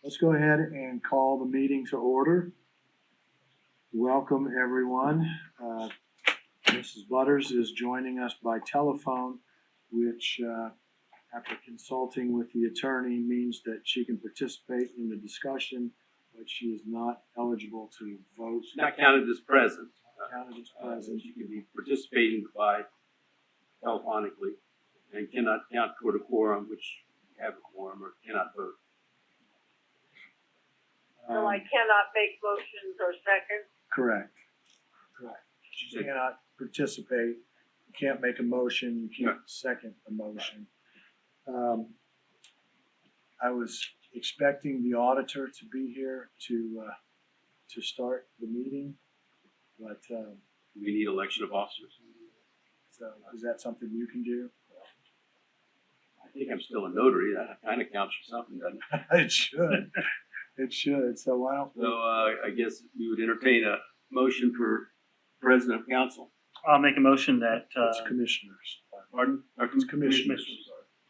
Let's go ahead and call the meeting to order. Welcome, everyone. Mrs. Butters is joining us by telephone, which, after consulting with the attorney, means that she can participate in the discussion, but she is not eligible to vote. She's not counted as present. Counted as present. She can be participating by telephonically and cannot count toward a quorum, which have a quorum or cannot vote. So I cannot make motions or seconds? Correct. You cannot participate, you can't make a motion, you can't second a motion. I was expecting the auditor to be here to start the meeting, but, We need election of officers. so is that something you can do? I think I'm still a notary. That kind of counts for something, doesn't it? It should, it should, so why don't we? So I guess we would entertain a motion for president of council. I'll make a motion that, It's commissioners. Pardon? Or It's commissioners.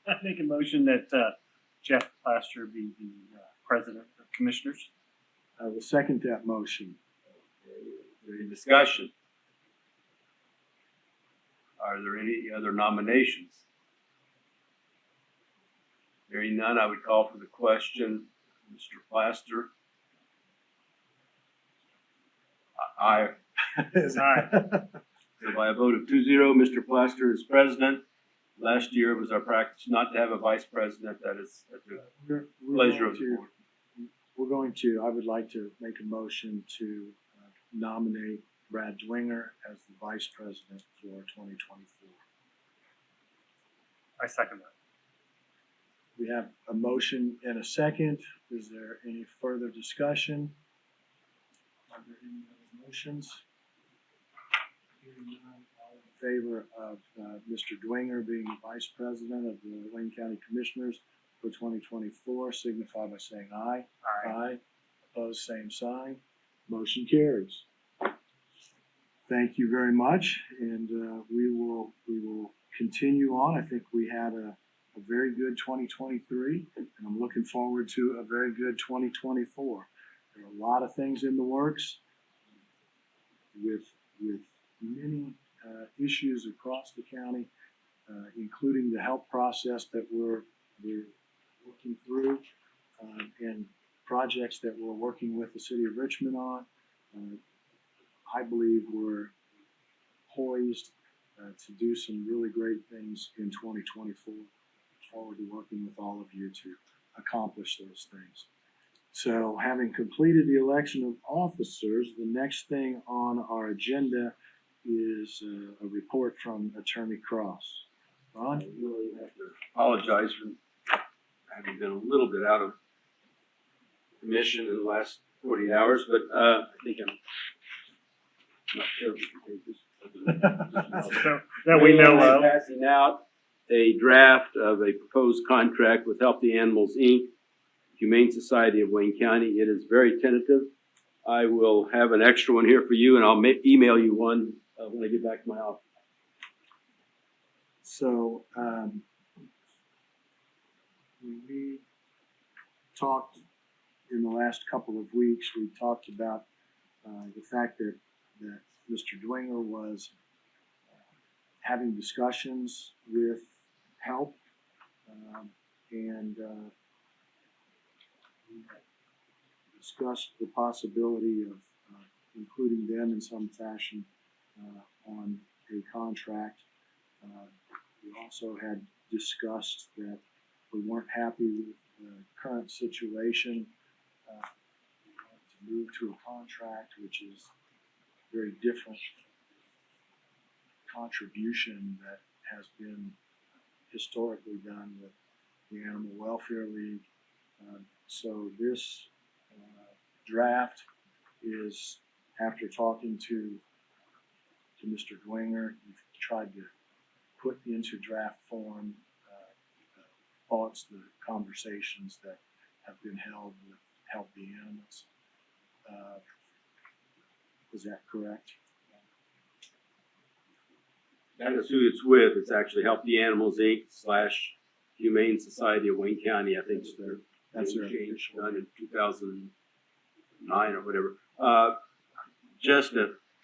I make a motion that, Jeff Plaster be the, president of commissioners. I will second that motion. Any discussion? Are there any other nominations? Hearing none, I would call for the question. Mr. Plaster? Aye. Aye. So by a vote of 2-0, Mr. Plaster is president. Last year it was our practice not to have a vice president. That is at the pleasure of the board. I would like to make a motion to nominate Brad Dwinger as the vice president for 2024. I second that. We have a motion and a second. Is there any further discussion? Are there any other motions? Hearing none, all in favor of Mr. Dwinger being the vice president of the Wayne County Commissioners for 2024, signify by saying aye. Aye. Opposed, same sign. Motion carries. Thank you very much, and we will continue on. I think we had a very good 2023, and I'm looking forward to a very good 2024. There are a lot of things in the works with many issues across the county, including the help process that we're working through, and projects that we're working with the city of Richmond on. I believe we're poised to do some really great things in 2024. Look forward to working with all of you to accomplish those things. So, having completed the election of officers, the next thing on our agenda is a report from Attorney Cross. Ron? I really have to apologize for having been a little bit out of commission in the last 40 hours, but I think I'm not terribly contagious. So, that we know of. Passing out a draft of a proposed contract with Help the Animals, Inc., Humane Society of Wayne County. It is very tentative. I will have an extra one here for you, and I'll email you one when I get back to my office. So, we talked in the last couple of weeks, we talked about the fact that Mr. Dwinger was having discussions with HELP, and we discussed the possibility of including them in some fashion on a contract. We also had discussed that we weren't happy with the current situation. We wanted to move to a contract which is very different contribution that has been historically done with the Animal Welfare League. So this draft is, after talking to Mr. Dwinger, we've tried to put into draft form thoughts, the conversations that have been held with Help the Animals. Is that correct? That is who it's with. It's actually Help the Animals, Inc. / Humane Society of Wayne County. I think it's their That's their change official. done in 2009 or whatever.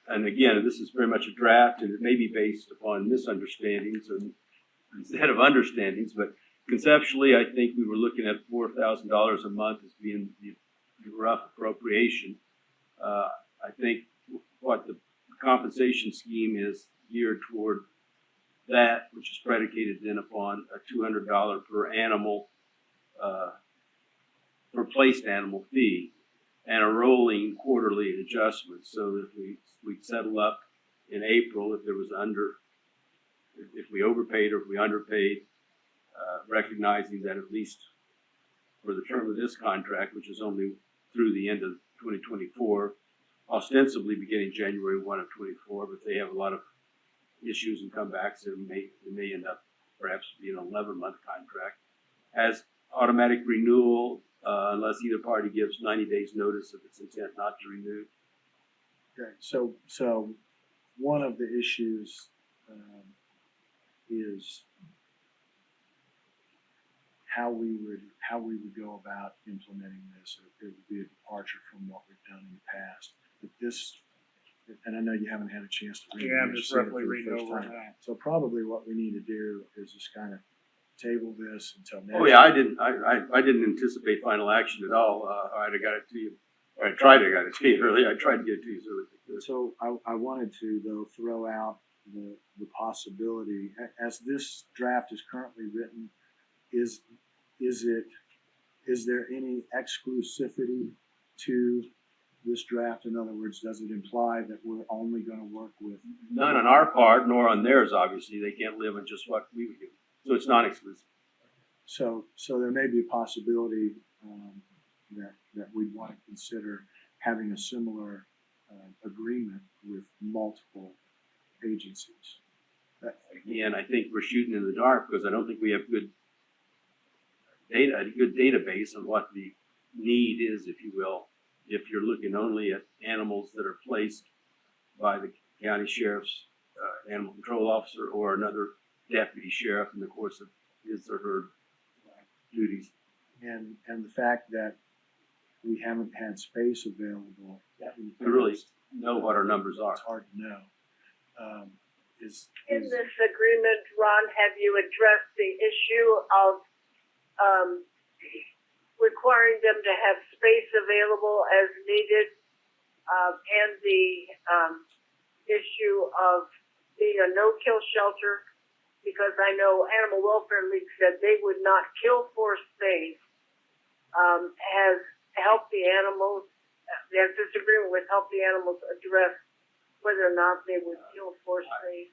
And again, this is very much a draft, and it may be based upon misunderstandings instead of understandings, but conceptually, I think we were looking at $4,000 a month as being the rough appropriation. I think what the compensation scheme is geared toward that, which is predicated then upon a $200 per animal, per placed animal fee, and a rolling quarterly adjustment. So if we'd settle up in April, if there was if we overpaid or if we underpaid, recognizing that at least for the term of this contract, which is only through the end of 2024, ostensibly beginning January 1 of 24, but they have a lot of issues and comebacks, it may end up perhaps being an 11-month contract, has automatic renewal unless either party gives 90 days notice of its intent not to renew. Okay, so one of the issues is how we would go about implementing this. It would be a departure from what we've done in the past. But this, and I know you haven't had a chance to read it. Yeah, I'm You're just seeing it roughly for the reading first over it time. now. So probably what we need to do is just kind of table this until next. Oh yeah, I didn't anticipate final action at all. I'd have got it to you. Or I tried to get it to you early. I tried to get it to you as early as I could. So I wanted to, though, throw out the possibility, as this draft is currently written, is there any exclusivity to this draft? In other words, does it imply that we're only going to work with? None on our part, nor on theirs, obviously. They can't live on just what we would do. So it's non-exclusive. So there may be a possibility that we'd want to consider having a similar agreement with multiple agencies. Again, I think we're shooting in the dark because I don't think we have good data, a good database on what the need is, if you will, if you're looking only at animals that are placed by the county sheriff's animal control officer or another deputy sheriff in the course of his or her duties. And the fact that we haven't had space available. We really know what our numbers are. It's hard to know. In this agreement, Ron, have you addressed the issue of requiring them to have space available as needed, and the issue of being a no-kill shelter? Because I know Animal Welfare League said they would not kill for space. Has helped the animals, has this agreement with Help the Animals address whether or not they would kill for space?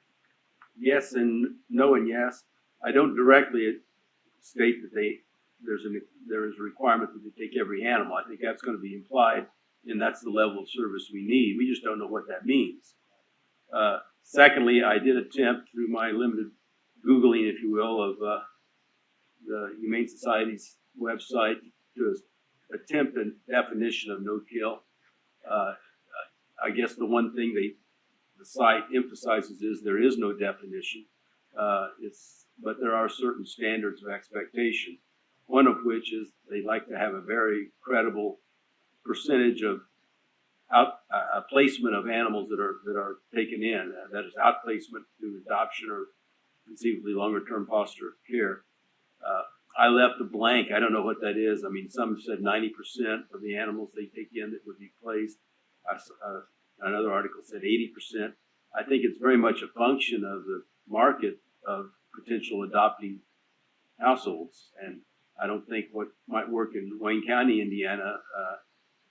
Yes and no and yes. I don't directly state that there is a requirement that they take every animal. I think that's going to be implied, and that's the level of service we need. We just don't know what that means. Secondly, I did attempt through my limited Googling, if you will, of the Humane Society's website to attempt a definition of no-kill. I guess the one thing the site emphasizes is there is no definition. But there are certain standards of expectation. One of which is they like to have a very credible percentage of placement of animals that are taken in. That is outplacement through adoption or conceivably longer-term foster care. I left a blank. I don't know what that is. I mean, some said 90% of the animals they take in that would be placed. Another article said 80%. I think it's very much a function of the market of potential adopting households. And I don't think what might work in Wayne County, Indiana,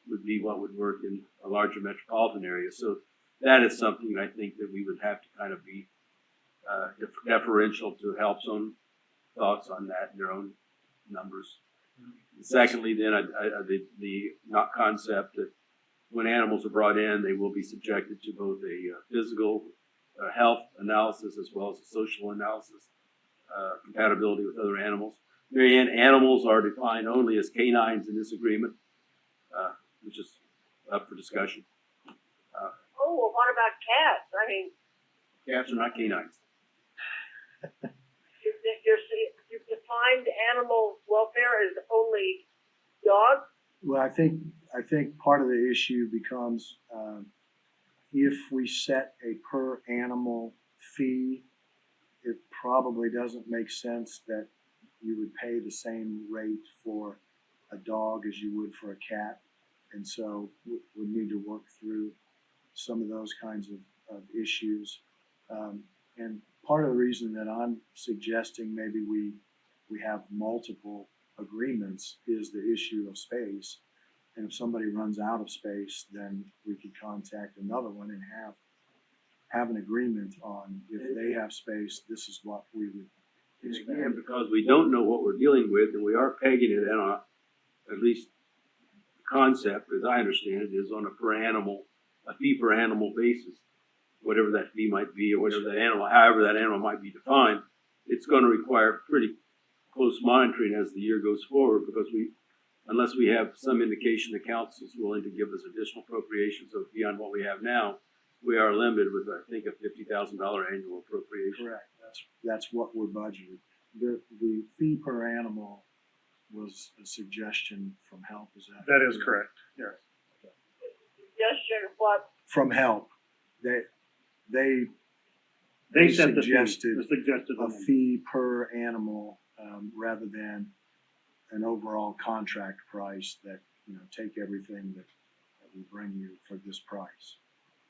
would be what would work in a larger metropolitan area. So that is something I think that we would have to kind of be deferential to Help's own thoughts on that and their own numbers. Secondly, then, the concept that when animals are brought in, they will be subjected to both a physical health analysis as well as a social analysis, compatibility with other animals. Mary Ann, animals are defined only as canines in this agreement, which is up for discussion. Oh, well, what about cats? I mean, Cats are not canines. you've defined animal welfare as only dogs? Well, I think part of the issue becomes, if we set a per animal fee, it probably doesn't make sense that you would pay the same rate for a dog as you would for a cat. And so we need to work through some of those kinds of issues. And part of the reason that I'm suggesting maybe we have multiple agreements is the issue of space. And if somebody runs out of space, then we could contact another one and have an agreement on if they have space, this is what we would And expect. again, because we don't know what we're dealing with, and we are pegging it on at least the concept, as I understand it, is on a fee per animal basis. Whatever that fee might be, or whatever that animal, however that animal might be defined, it's gonna require pretty close monitoring as the year goes forward, because unless we have some indication the council's willing to give us additional appropriations beyond what we have now, we are limited with, I think, a $50,000 annual appropriation. Correct, that's what we're budgeted. The fee per animal was a suggestion from HELP, is that? That is correct, yes. Suggestion what? From HELP, they They set the suggested suggested a amount. fee per animal, rather than an overall contract price that, take everything that we bring you for this price.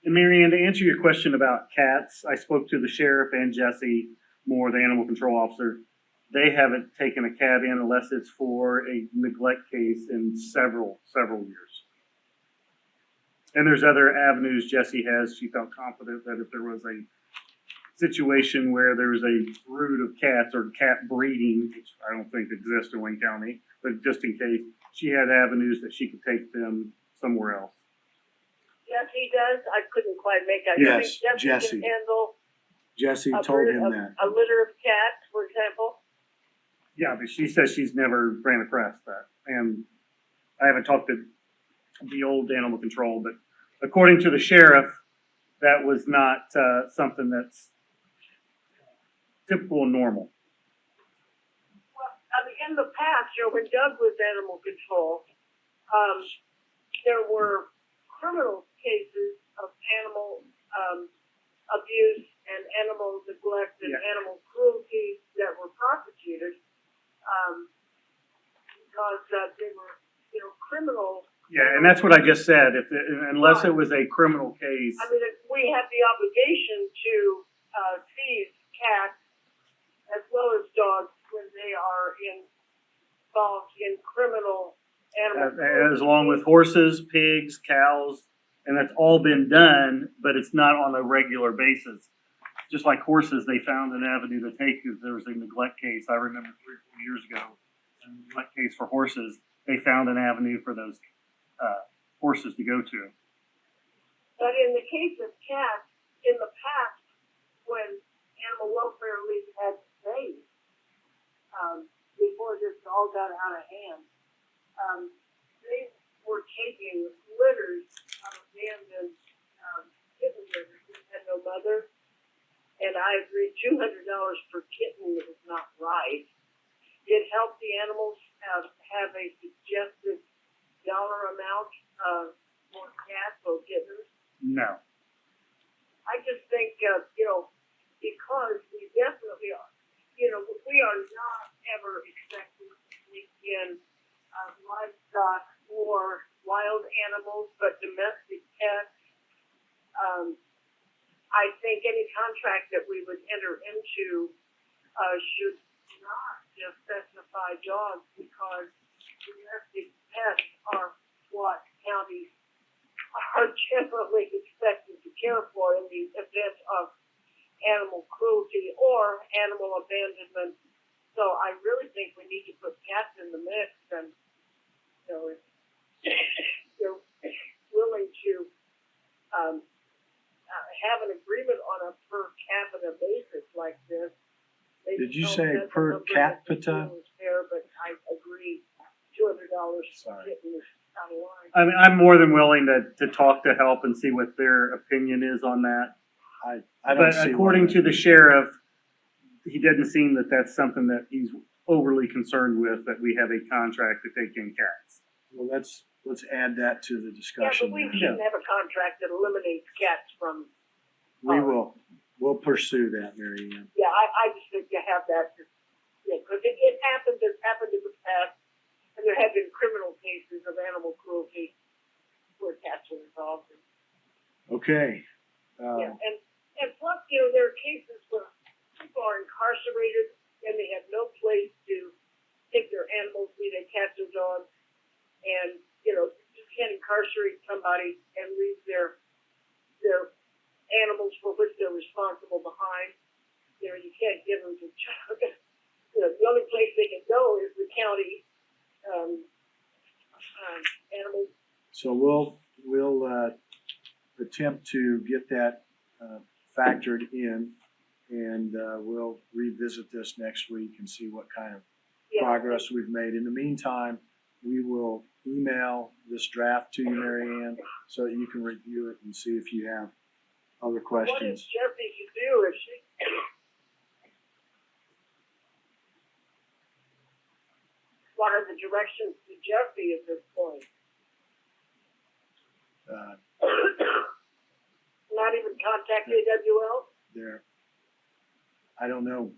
And Mary Ann, to answer your question about cats, I spoke to the sheriff and Jesse Moore, the animal control officer. They haven't taken a cat in unless it's for a neglect case in several years. And there's other avenues Jesse has. She felt confident that if there was a situation where there was a brood of cats or cat breeding, which I don't think exists in Wayne County, but just in case, she had avenues that she could take them somewhere else. Yes, he does. I couldn't quite make out. Yes, You think Jesse Jesse. can handle Jesse a told bird- him that. a litter of cats, for example? Yeah, but she says she's never ran across that. And I haven't talked to the old animal control, but according to the sheriff, that was not something that's typical and normal. Well, I mean, in the past, when Doug was animal control, there were criminal cases of animal abuse and animal neglect and Yeah. animal cruelty that were prosecuted because they were, criminal. Yeah, and that's what I just said. Unless it was a criminal case, I mean, we have the obligation to seize cats as well as dogs when they are involved in criminal animal as along with horses, pigs, cows, and that's all been done, but it's not on a regular basis. Just like horses, they found an avenue to take if there was a neglect case. I remember 3 or 4 years ago, a neglect case for horses. They found an avenue for those horses to go to. But in the case of cats, in the past, when animal welfare league had space, before this all got out of hand, they were taking litters of abandoned kitten litters that had no mother. And I agree, $200 per kitten is not right. It helped the animals have a suggested dollar amount for cats or kittens. No. I just think, because we definitely are, we are not ever expecting to take in livestock or wild animals, but domestic pets. I think any contract that we would enter into should not just specify dogs, because domestic pets are what counties are generally expected to care for in the event of animal cruelty or animal abandonment. So I really think we need to put cats in the mix, and if you're willing to have an agreement on a per capita basis like this. Did you say per capita? Fair, but I agree, $200 per Sorry. kitten is out of line. I mean, I'm more than willing to talk to HELP and see what their opinion is on that. I don't But see. according why to the sheriff, he doesn't seem that that's something that he's overly concerned with, that we have a contract to take in cats. Well, let's add that to the Yeah, discussion. but we then. shouldn't have a contract that eliminates cats from, We'll pursue that, Mary Ann. yeah, I just think you have that, yeah, because it happened, it's happened in the past, and there have been criminal cases of animal cruelty where cats were involved. Okay. Yeah, and plus, you know, there are cases where people are incarcerated and they have no place to take their animals, be they cats or dogs, and, you know, you can't incarcerate somebody and leave their animals for which they're responsible behind. You know, you can't give them to, you know, the only place they can go is the county, animals. So we'll attempt to get that factored in, and we'll revisit this next week and see what kind of Yeah. progress we've made. In the meantime, we will email this draft to you, Mary Ann, so that you can review it and see if you have other What is questions. Jessie to do if she, what are the directions to Jessie at this point? Not even contact AWL? There, I don't know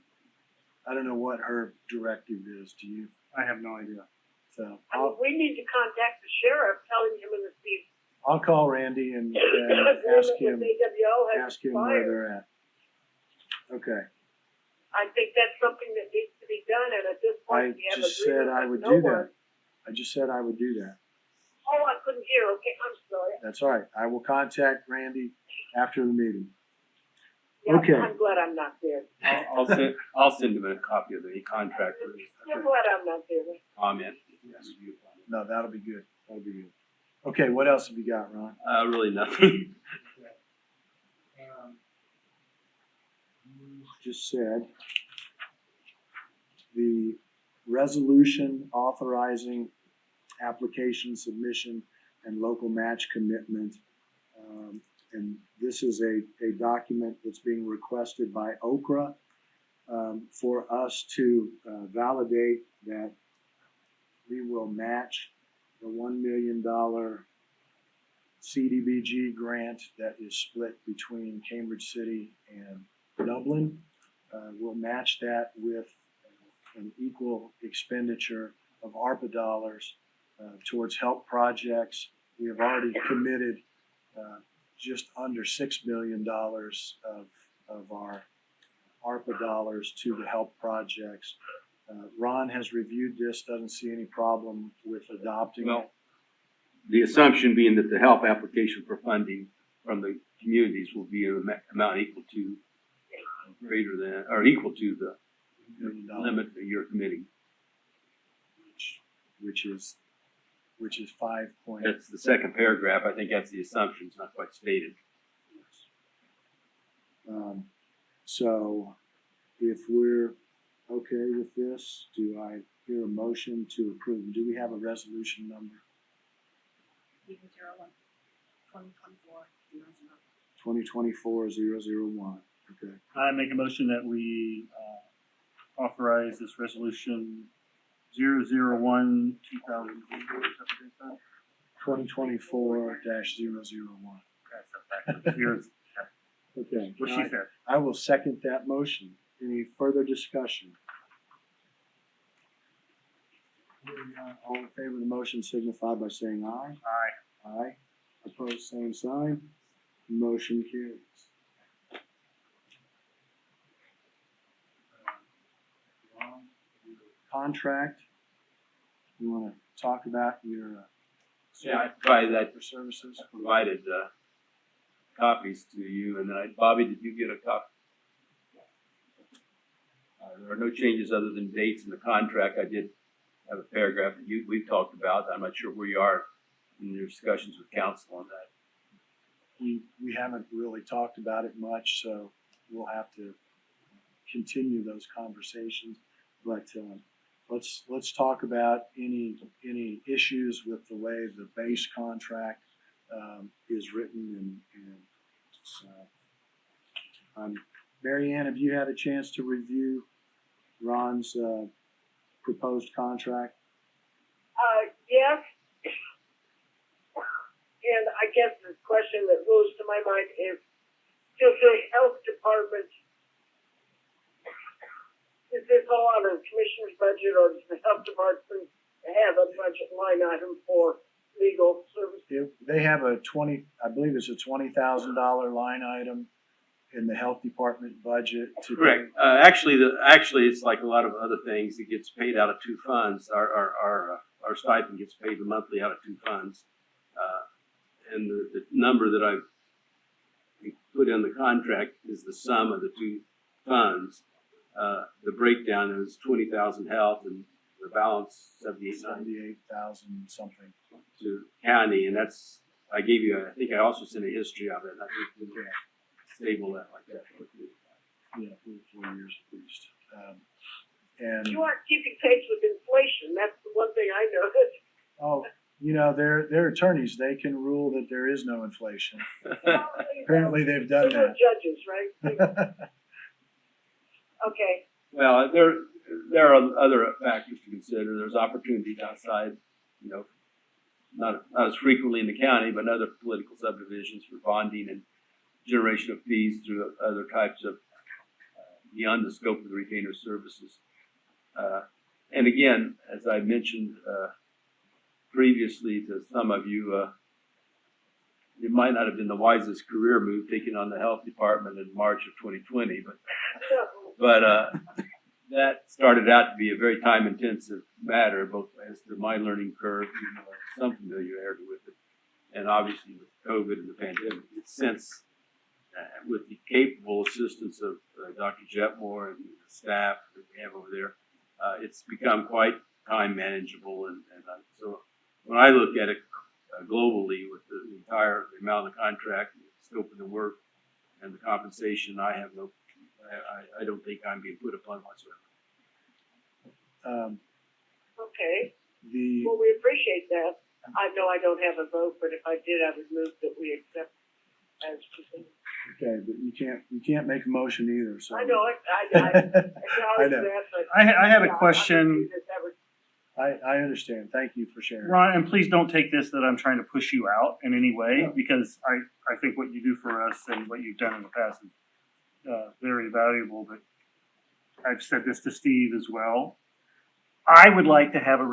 what her directive is. Do you? I have no idea. So I mean, we need to contact the sheriff, telling him in the seat. I'll call Randy and ask him AWL has where expired. they're at. Okay. I think that's something that needs to be done, and at this I point, we have just said agreement I with would no do one. that. I just said I would do that. Oh, I couldn't hear, okay, I'm sorry. That's all right. I will contact Randy after the meeting. Yeah, Okay. I'm glad I'm not there. I'll send him a copy of the contract for his I'm glad I'm not there. comment. No, that'll be good. That'll be good. Okay, what else have you got, Ron? Really nothing. Just said the resolution authorizing application submission and local match commitment. And this is a document that's being requested by Okra for us to validate that we will match the $1 million CDBG grant that is split between Cambridge City and Dublin. We'll match that with an equal expenditure of ARPA dollars towards help projects. We have already committed just under $6 million of our ARPA dollars to the help projects. Ron has reviewed this, doesn't see any problem with adopting it. Well, the assumption being that the help application for funding from the communities will be an amount equal to, greater than, or equal to the $1 million, limit that you're committing. which is 5 point. That's the second paragraph. I think that's the assumption. It's not quite stated. So if we're okay with this, do I hear a motion to approve? Do we have a resolution number? 2024-001. Okay. I make a motion that we authorize this resolution 001 2000. 2024-001. Here's Okay. what she said. I will second that motion. Any further discussion? All in favor of the motion signify by saying aye. Aye. Aye. Opposed, same sign. Motion carries. Contract. You want to talk about your Yeah, I provided that for services? provided copies to you, and then Bobby, did you get a copy? There are no changes other than dates in the contract. I did have a paragraph that we've talked about. I'm not sure where you are in your discussions with council on that. We haven't really talked about it much, so we'll have to continue those conversations. But let's talk about any issues with the way the base contract is written and Mary Ann, have you had a chance to review Ron's proposed contract? Yes, question that goes to my mind is, does the health department, is this all out of the commissioner's budget, or does the health department have a budget line item for legal services? They have I believe it's a $20,000 line item in the health department budget to. Correct. Actually, it's like a lot of other things. It gets paid out of two funds. Our stipend gets paid monthly out of two funds. And the number that I've put in the contract is the sum of the two funds. The breakdown is 20,000 health and the balance 78,000 something. to county, and that's, I gave you, I think I also sent a history of it, and I think we can stable that like that. Yeah, for 4 years at least. And, You aren't keeping pace with inflation, that's the one thing I noticed. oh, you know, they're attorneys, they can rule that there is no inflation. Apparently they've done They're that. judges, right? Okay, Well, there are other factors to consider. There's opportunities outside, you know, not as frequently in the county, but in other political subdivisions for bonding and generation of fees through other types of beyond the scope of the retainer services. And again, as I mentioned previously to some of you, it might not have been the wisest career move taking on the health department in March of 2020, but that started out to be a very time-intensive matter, both as to my learning curve, even though I have some familiarity with it, and obviously with COVID and the pandemic. It's since, with the capable assistance of Dr. Jetmore and the staff that we have over there, it's become quite time manageable. And so when I look at it globally with the entire amount of the contract, the scope of the work, and the compensation, I don't think I'm being put upon whatsoever. okay, The, well, we appreciate that. I know I don't have a vote, but if I did, I would move that we accept as presented. okay, but you can't make a motion either, so. I know it, I I acknowledge know. that, but. I have a Yeah, question. I understand, thank you for sharing. Ron, and please don't take this that I'm trying to push you out in any way, because I think what you do for us and what you've done in the past is very valuable, but I've said this to Steve as well. I would like to have a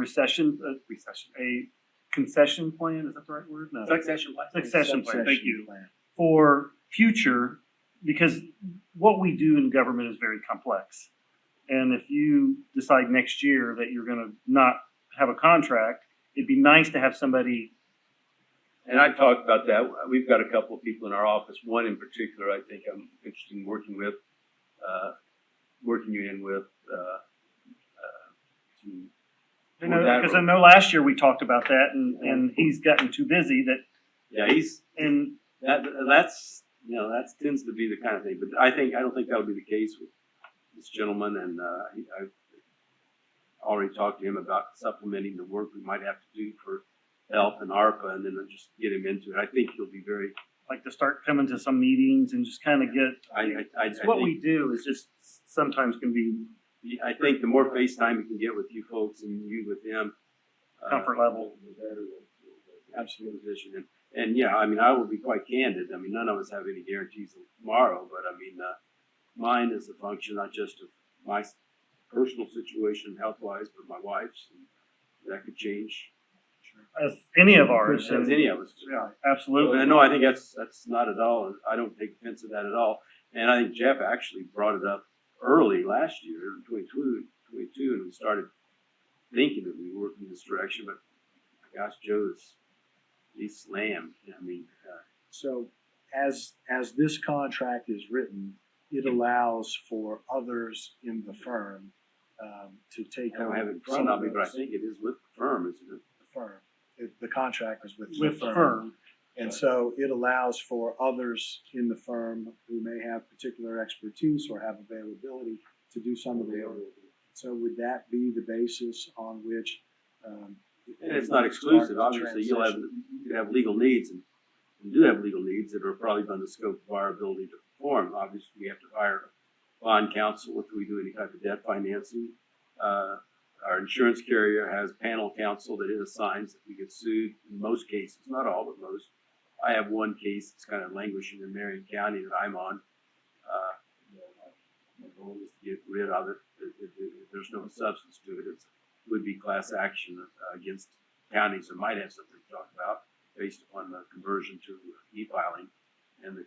a concession plan, is that the right word? No. Succession plan. Succession plan, thank you. Plan. For future, because what we do in government is very complex. And if you decide next year that you're gonna not have a contract, it'd be nice to have somebody. And I talked about that. We've got a couple of people in our office. One in particular, I think I'm interested in working you in with. Because I know last year we talked about that, and he's gotten too busy that. Yeah, that's that tends to be the kind of thing. But I don't think that would be the case with this gentleman, and I've already talked to him about supplementing the work we might have to do for health and ARPA, and then just get him into it. I think he'll be very like to start coming to some meetings and just kind of get. What we do is just sometimes can be I think the more FaceTime we can get with you folks and you with him, comfort level, the better the absolute position. And yeah, I mean, I will be quite candid. I mean, none of us have any guarantees of tomorrow, but I mean, mine is a function not just of my personal situation health-wise, but my wife's. And that could change. as any of ours. As any of us. Yeah, absolutely. No, I think that's not at all. I don't take offense to that at all. And I think Jeff actually brought it up early last year, in 22, and we started thinking that we were working in this direction. But gosh, he's slammed. I mean, So as this contract is written, it allows for others in the firm to take I don't on have it in some front of of me, but I those. think it is with the firm, isn't it? The firm. The contract is with With the firm. And so it allows for others in the firm who may have particular expertise or have availability to do some of the work. So would that be the basis on which? And it's not exclusive. Obviously, you could have legal needs, and you do have legal needs that are probably beyond the scope of our ability to perform. Obviously, we have to hire bond counsel if we do any type of debt financing. Our insurance carrier has panel counsel that it assigns if we get sued. In most cases, not all, but most. I have one case that's kind of languishing in Marion County that I'm on. My goal is to get rid of it. There's no substance to it. It would be class action against counties that might have something to talk about based upon the conversion to e-filing and the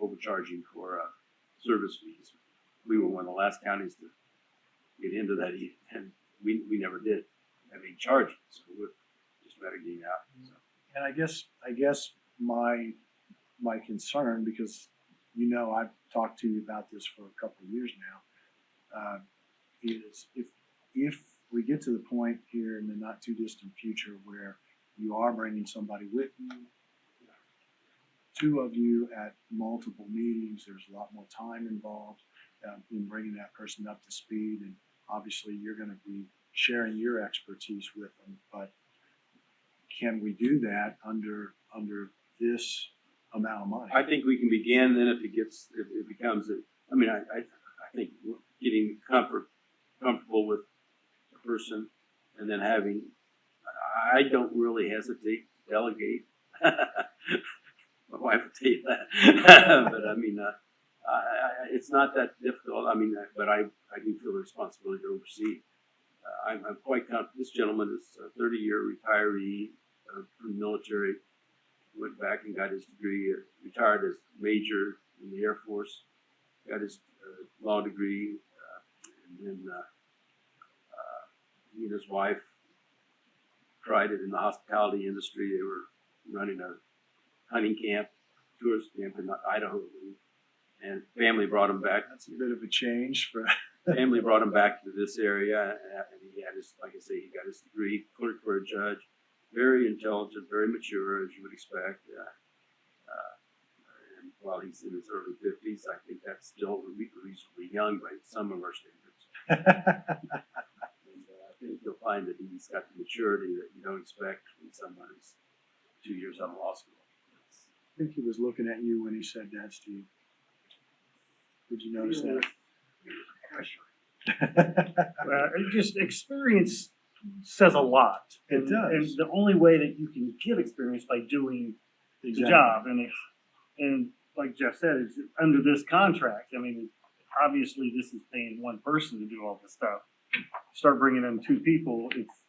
overcharging for service fees. We were one of the last counties to get into that, and we never did have any charges, so we're just better getting out. So. And I guess my concern, because I've talked to you about this for a couple of years now, is if we get to the point here in the not too distant future where you are bringing somebody with you, two of you at multiple meetings, there's a lot more time involved in bringing that person up to speed, and obviously you're going to be sharing your expertise with them, but can we do that under this amount of money? I think we can begin. Then if it becomes I think getting comfortable with a person, and then having, I don't really hesitate to delegate. My wife will tell you that, but it's not that difficult. But I do feel the responsibility to oversee. I'm quite confident. This gentleman is a 30-year retiree from the military. Went back and got his degree, retired as major in the Air Force, got his law degree, and then he and his wife tried it in the hospitality industry. They were running a hunting camp, tourist camp in Idaho, and family brought him back. That's a bit of a change for. Family brought him back to this area, and he had his, like I say, he got his degree, clerked for a judge. Very intelligent, very mature, as you would expect. And while he's in his early 50s, I think that's still reasonably young by some of our standards. And I think you'll find that he's got the maturity that you don't expect when someone who's 2 years out of law school. I think he was looking at you when he said that, Steve. Did you notice that? Just experience says a lot. It does. And the only way that you can get experience by doing the job, and like Jeff said, it's under this contract. Obviously this is paying one person to do all this stuff. Start bringing in two people, it's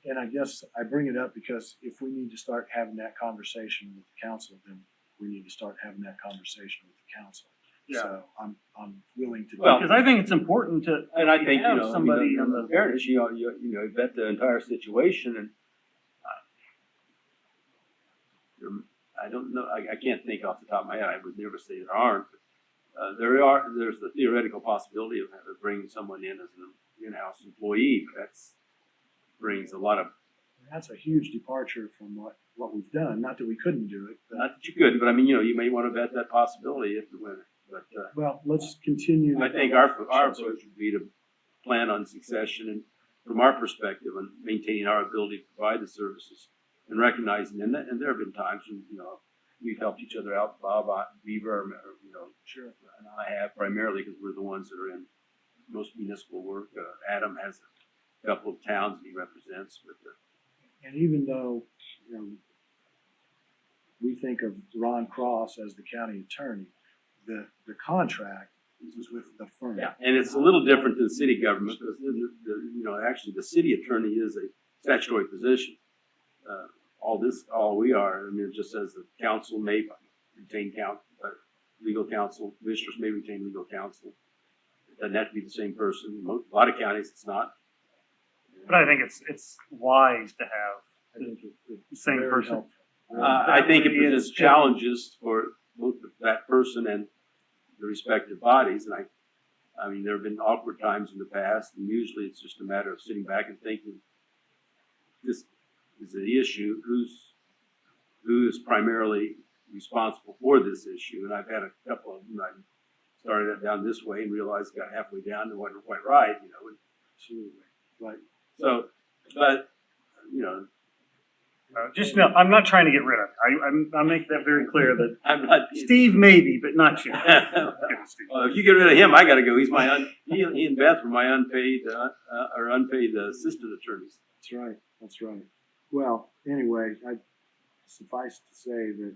And I guess I bring it up because if we need to start having that conversation with the council, then we need to start having that conversation with the council. Yeah. So I'm willing to. Well, because I think it's important to And I think, have somebody on in fairness, you vet the entire situation, and I don't know, I can't think off the top of my head. I would never say there aren't. But, there's the theoretical possibility of bringing someone in as an in-house employee. That brings a lot of. That's a huge departure from what we've done. Not that we couldn't do it. But, Not that you could, but you may want to vet that possibility if you win it. But well, let's continue. I think our approach would be to plan on succession, and from our perspective, on maintaining our ability to provide the services and recognizing, and there have been times when we've helped each other out. Bob, Beaver, Sure. and I have primarily because we're the ones that are in most municipal work. Adam has a couple of towns that he represents, but. And even though we think of Ron Cross as the county attorney, the contract is with the firm. Yeah, and it's a little different than city government because actually the city attorney is a statutory position. All we are. It just says the council may retain legal counsel. Commissioners may retain legal counsel. It doesn't have to be the same person. A lot of counties it's not. But I think it's wise to have the same Very person. helpful. I think it presents challenges for both that person and the respective bodies. And there have been awkward times in the past, and usually it's just a matter of sitting back and thinking, this is the issue. Who is primarily responsible for this issue? And I've had a couple of them. I started it down this way and realized got halfway down and wasn't quite right. Absolutely. Right. So, but Just no, I'm not trying to get rid of it. I'll make that very clear that I'm not. Steve maybe, but not you. Well, if you get rid of him, I got to go. He's he and Beth were my unpaid assistant attorneys. That's right. That's right. Well, anyway, suffice to say that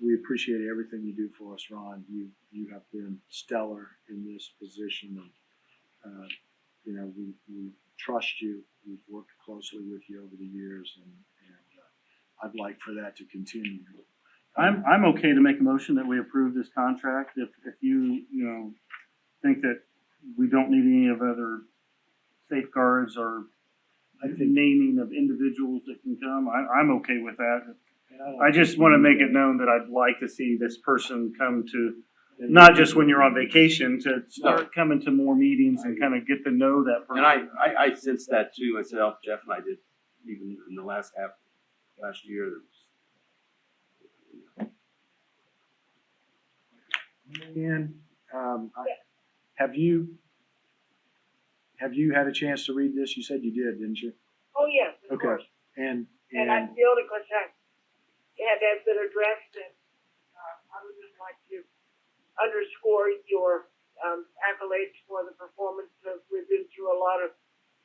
we appreciate everything you do for us, Ron. You have been stellar in this position, and we trust you. We've worked closely with you over the years, and I'd like for that to continue. I'm okay to make a motion that we approve this contract. If you think that we don't need any of other safeguards or I think naming of individuals that can come, I'm okay with that. don't I just want to make it known that I'd like to see this person come to, not just when you're on vacation, to start coming to more meetings and kind of get to know that person. And I sensed that too myself. Jeff and I did, even in the last year. And have you had a chance to read this? You said you did, didn't you? Oh, yes, of Okay. course. And And I feel the question has been addressed, and I would just like to underscore your accolades for the performance. We've been through a lot of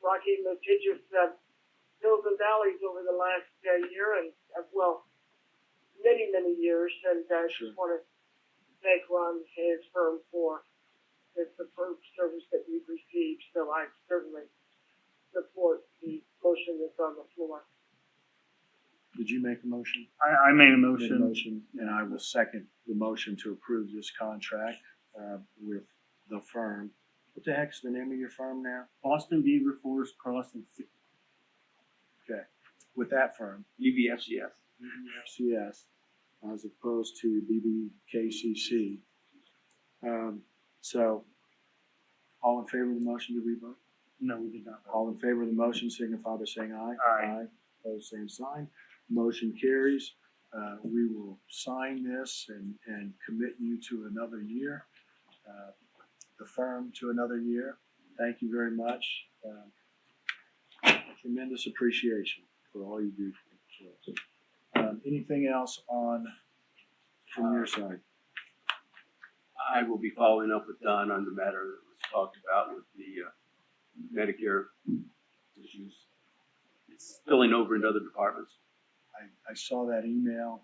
rocky, litigious hills and valleys over the last year, and many years. And I just want to thank Ron and his firm for the superb service that we've received. So I certainly support the motion that's on the floor. did you make a motion? I made a Made a motion. motion, and I will second the motion to approve this contract with the firm. What the heck's the name of your firm now? Boston Beaver Forest Crossing. Okay, with that firm, UBFCS. FCS, as opposed to BBKCC. So, all in favor of the motion to revote? No, we did not. All in favor of the motion signify by saying aye. Aye. Opposed, same sign. Motion carries. We will sign this and commit you to another year, the firm to another year. Thank you very much. Tremendous appreciation for all you do for us. Anything else from your side? I will be following up with Don on the matter that was talked about with the Medicare issues. It's spilling over into other departments. I saw that email.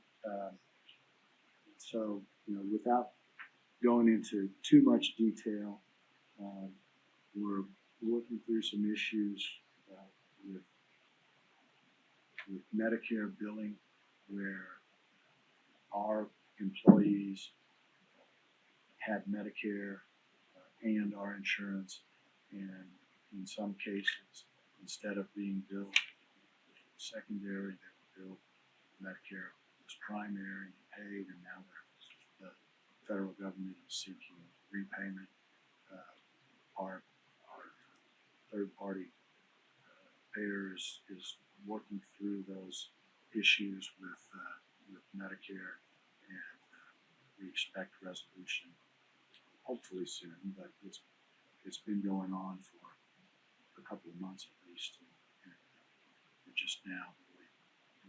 So, without going into too much detail, we're working through some issues with Medicare billing where our employees had Medicare and our insurance, and in some cases, instead of being billed secondary, they were billed Medicare was primary and paid, and now the federal government is seeking repayment. Our third-party payer is working through those issues with Medicare, and we expect resolution hopefully soon, but it's been going on for a couple of months at least, and we're just now really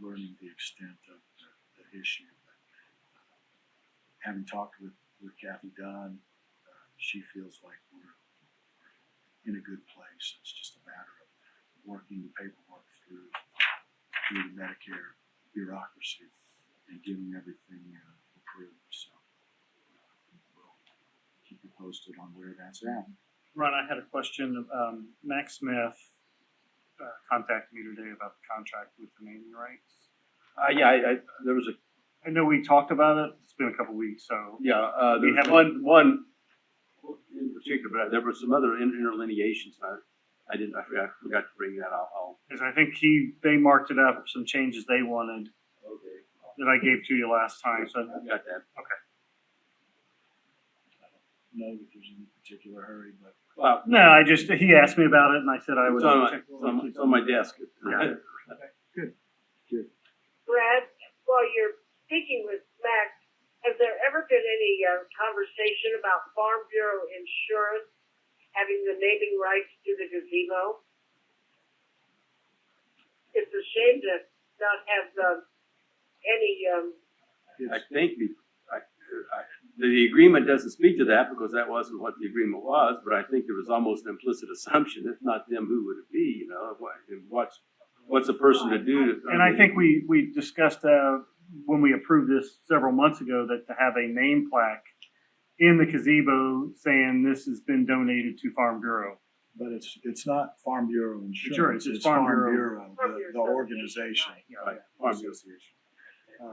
learning the extent of the issue. But having talked with Kathy Dunn, she feels like we're in a good place. It's just a matter of working the paperwork through the Medicare bureaucracy and getting everything approved. So we'll keep you posted on where that's at. Ron, I had a question. Max Smith contacted me today about the contract with the naming rights. There was I know we talked about it. It's been a couple weeks, so. there We was haven't- one in particular, but there were some other interlineations. I forgot to bring that out. Because I think they marked it up, some changes they wanted Okay. that I gave to you last time, so. I've got that. Know that there's any particular hurry, but Well, No, he asked me about it and I said I would. check. it's on my desk. Yeah. good. Brad, while you're speaking with Max, has there ever been any conversation about Farm Bureau Insurance having the naming rights to the gazebo? It's a shame to not have any. I think the agreement doesn't speak to that because that wasn't what the agreement was, but I think there was almost an implicit assumption, if not them, who would it be, what's a person to do? And I think we discussed, when we approved this several months ago, that to have a name plaque in the gazebo saying this has been donated to Farm Bureau. But it's not Farm Bureau Insurance, Insurance, it's it's Farm Farm Bureau. Bureau, the organization. Right, Farm Bureau.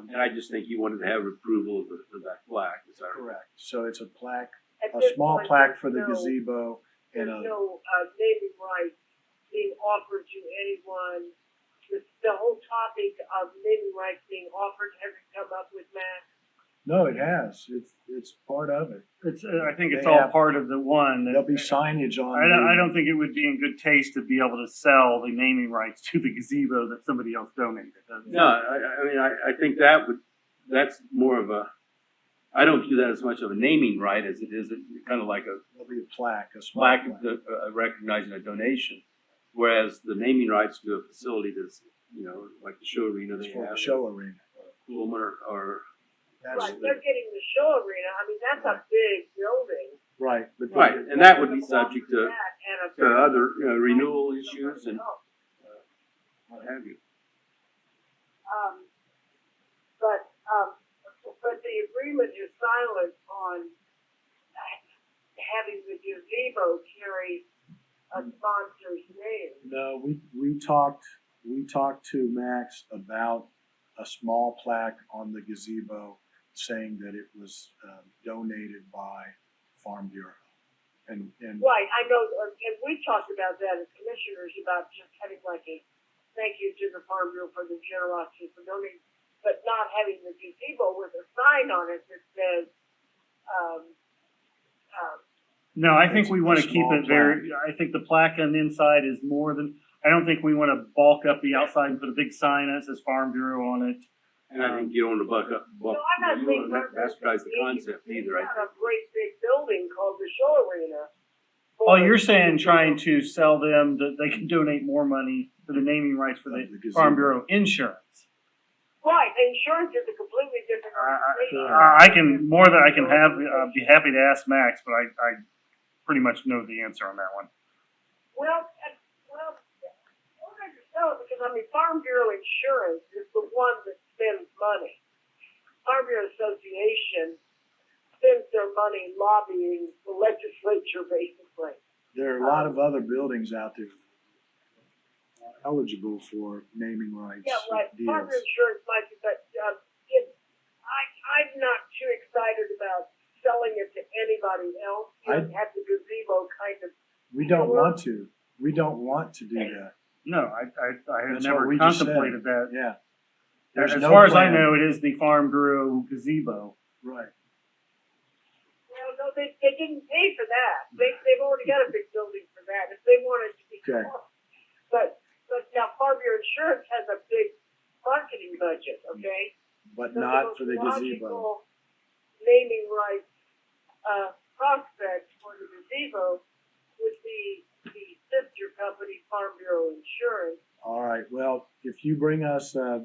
And I just think you wanted to have approval of that plaque, is that right? Correct, so it's a plaque, At a this small point, plaque for the there's no- gazebo There's and a, no, naming rights being offered to anyone. The whole topic of naming rights being offered hasn't come up with Matt. no, it has, it's part of it. It's, I think it's They all have- part of the one. There'll be signage on I don't think it would be in good taste to be able to sell the naming rights to the gazebo that somebody else donated. No, I mean, I think that's more of a, I don't view that as much of a naming right as it is kind of like a There'll be a plaque, a small plaque plaque. recognizing a donation. Whereas the naming rights to a facility that's, you know, like the show arena It's they for have. the show arena. Coolman or That's Right, they're getting the show arena. I mean, that's a big building. right, but the- right, and that would be subject to That and a- to other, you know, renewal issues and what have you. But the agreement is silent on having the gazebo carry a sponsor's name. No, we talked to Max about a small plaque on the gazebo saying that it was donated by Farm Bureau. And Right, I know, and we talked about that as commissioners, about just having like a thank you to the Farm Bureau for the generosity for donating, but not having the gazebo with a sign on it that says, No, I think It's we a want to keep small it very, I think the plaque on the inside is more than, I don't think we want to bulk up the outside and put a big sign that says Farm Bureau on it. And I think you don't want to no, I'm not you saying. don't want to bastardize the concept either. It's not a great big building called the show arena. Oh, you're saying trying to sell them that they can donate more money for the naming rights for the Of the gazebo. Farm Bureau insurance. Right, insurance is a completely different organization. I can, more than I can have, be happy to ask Max, but I pretty much know the answer on that one. Well, don't understand, because I mean, Farm Bureau Insurance is the one that spends money. Farm Bureau Association spends their money lobbying the legislature, basically. there are a lot of other buildings out there eligible for naming rights Yeah, right, Farm deals. Bureau Insurance might be, but, I'm not too excited about selling it to anybody else. You have the gazebo kind of, We don't want to do that, No, I had That's never what we just said. contemplated that. yeah. As There's no far as I plan. know, it is the Farm Bureau gazebo. Right, well, no, they didn't pay for that. They've already got a big building for that. If they wanted to be, Okay. but now Farm Bureau Insurance has a big marketing budget, okay? but So not for the most gazebo. logical naming rights, prospect for the gazebo would be the sister company, Farm Bureau Insurance. All right, well, if you bring us a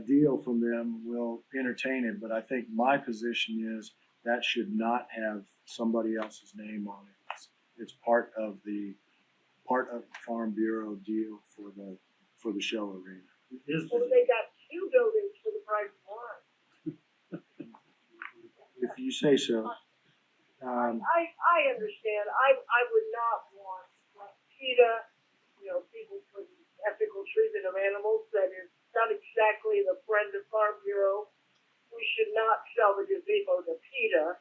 deal from them, we'll entertain it, but I think my position is that should not have somebody else's name on it. It's part of Farm Bureau deal for the show arena. It is So they got two buildings for the price of one. If you say so. I understand. I would not want, like, PETA, people for the ethical treatment of animals, that is not exactly the friend of Farm Bureau. We should not sell the gazebo to PETA.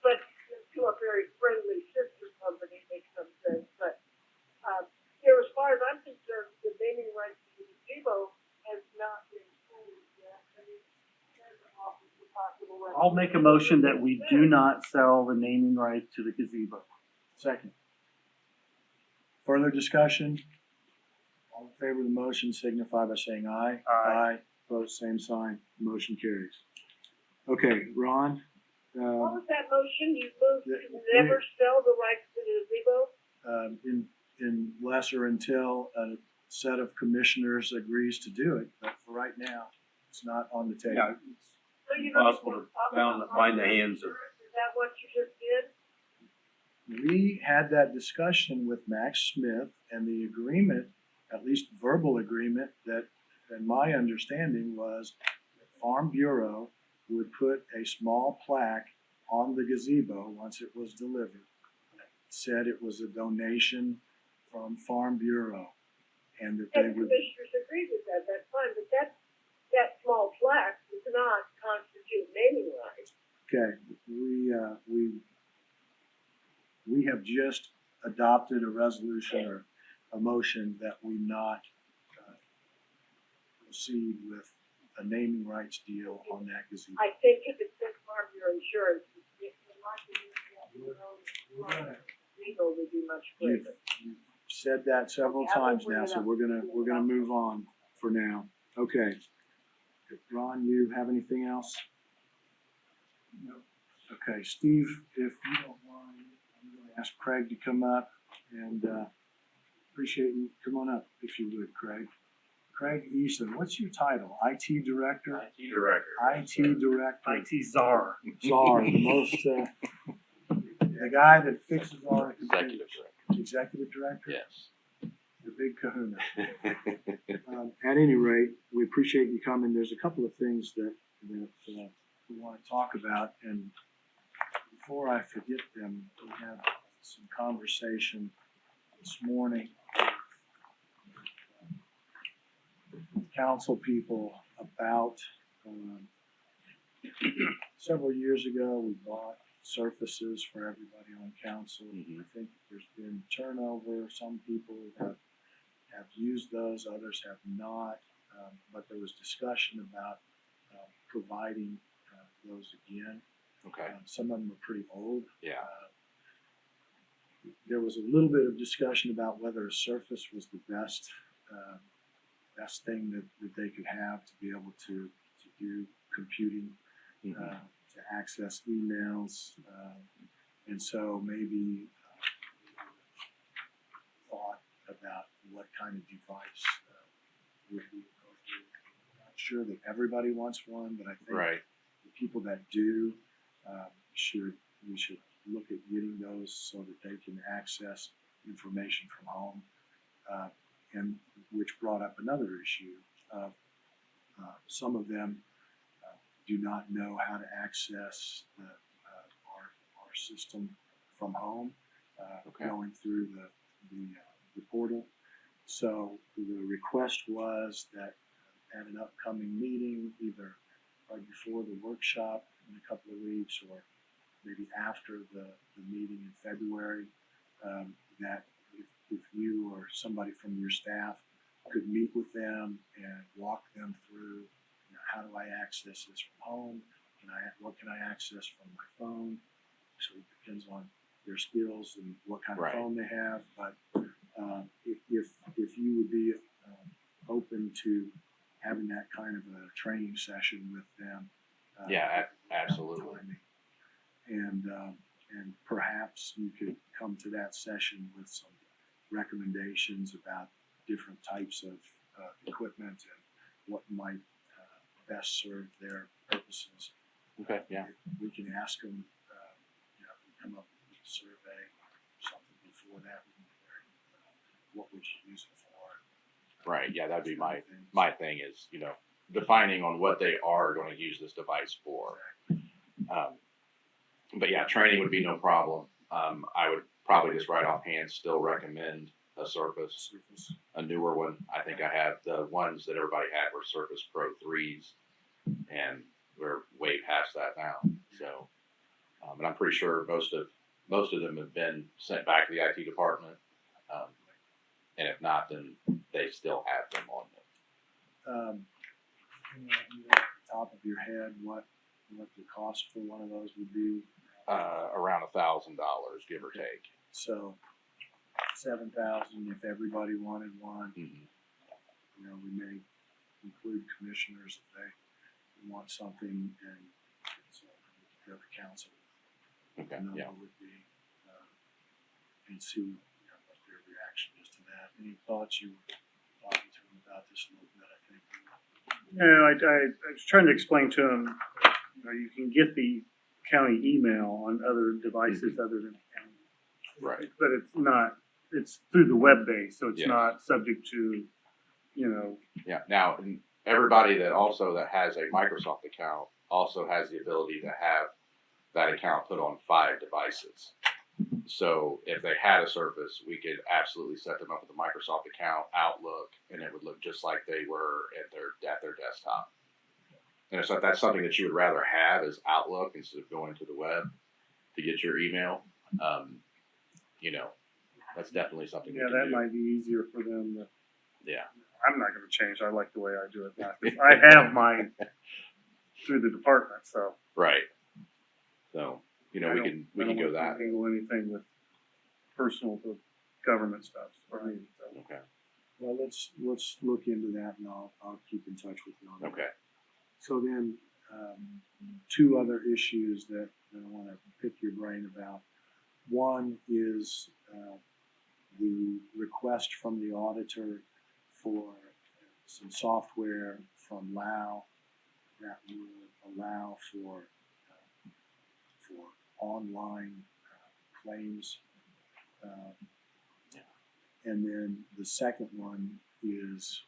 But to a very friendly sister company makes some sense. But, as far as I'm concerned, the naming rights to the gazebo has not been fully yet. I mean, there's an office of possible. I'll make a motion that we do not sell the naming rights to the gazebo. Second. Further discussion? All in favor of the motion signify by saying aye. Aye. Opposed, same sign. Motion carries. Okay, Ron, What was that motion? You moved Yeah, to never sell the rights to the gazebo? unless or until a set of commissioners agrees to do it, but for right now, it's not on the table. Yeah, it's So you don't possible want to talk about bind the hands of. Is that what you just did? we had that discussion with Max Smith, and the agreement, at least verbal agreement, that, and my understanding was that Farm Bureau would put a small plaque on the gazebo once it was delivered. That said it was a donation from Farm Bureau, and that they And would. commissioners agree with that, that's fine, but that small plaque does not constitute naming rights. Okay, we have just adopted a resolution or a motion that we not proceed with a naming rights deal on that gazebo. I think if it says farm your insurance, it would like to use that, We're gonna- legal would be much You've greater. you've said that several Okay, I will times bring now, it so up. we're gonna move on for now. Okay. Ron, you have anything else? No. Okay, Steve, if you don't mind, I'm gonna ask Craig to come up, and appreciate you, come on up if you would, Craig. Craig Easton, what's your title? IT Director? IT director. IT Director. IT czar. Czar, the most, the guy that fixes all the computers. Executive director. Executive Director? Yes. The big kahuna. At any rate, we appreciate you coming. There's a couple of things that we want to talk about, and before I forget them, we had some conversation this morning with council people about, several years ago, we bought surfaces for everybody on council. Mhm. I think there's been turnover. Some people have used those, others have not. But there was discussion about providing those again. Okay. Some of them are pretty old. Yeah. There was a little bit of discussion about whether a Surface was the best thing that they could have to be able to do computing, to access emails, and so maybe thought about what kind of device would be appropriate. I'm not sure that everybody wants one, but I think Right. the people that do we should look at getting those so that they can access information from home, and which brought up another issue of some of them do not know how to access our system from home, Okay. going through the portal. So the request was that at an upcoming meeting, either right before the workshop in a couple of weeks or maybe after the meeting in February, that if you or somebody from your staff could meet with them and walk them through, how do I access this from home? What can I access from my phone? So it depends on their skills and what kind of Right. phone they have. But if you would be open to having that kind of a training session with them. Yeah, absolutely. And perhaps you could come to that session with some recommendations about different types of equipment and what might best serve their purposes. Okay. Yeah. We can ask them, come up with a survey or something before that. What would you use it for? Right. Yeah, that'd be Kind of things. my thing is, defining on what they are going to use this device for. But yeah, training would be no problem. I would probably just right offhand still recommend a Surface, Surface. a newer one. I think I have the ones that everybody had were Surface Pro 3s, and we're way past that now. So, and I'm pretty sure most of them have been sent back to the IT department. And if not, then they still have them on them. Any idea off the top of your head what the cost for one of those would be? Around $1,000, give or take. So $7,000 if everybody wanted one. Mhm. We may include commissioners if they want something, and so the other council Okay. number Yeah. would be, and see what their reaction is to that. Any thoughts you were talking to them about this a little bit? I think. No, I was trying to explain to him, you can get the county email on other devices other than the county Right. But it's not, it's through the web base, so it's Yes. not subject to, you know, Yeah, now, and everybody that has a Microsoft account also has the ability to have that account put on 5 devices. So if they had a Surface, we could absolutely set them up with a Microsoft account, Outlook, and it would look just like they were at their desktop. And so if that's something that you would rather have is Outlook instead of going to the web to get your email, you know, that's definitely something. yeah, we can that do. might be easier for them to. Yeah. I'm not gonna change, I like the way I do it now, 'cause I have mine through the department, so. Right. So, you know, I we don't- can I don't go want to that. Handle anything with personal to government stuff for me, so. Okay. Well, let's look into that, and I'll keep in touch with you on that. Okay. So then, 2 other issues that I want to pick your brain about. One is the request from the auditor for some software from Lao that would allow for online claims. And then the second one is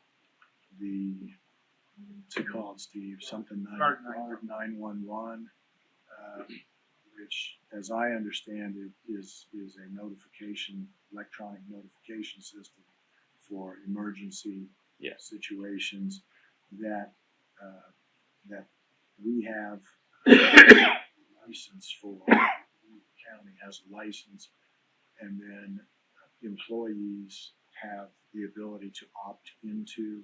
what's it called, Steve? Something Guard 911, which, as I understand it, is a electronic notification system for emergency Yes. situations that we have a license for. The county has a license, and then employees have the ability to opt into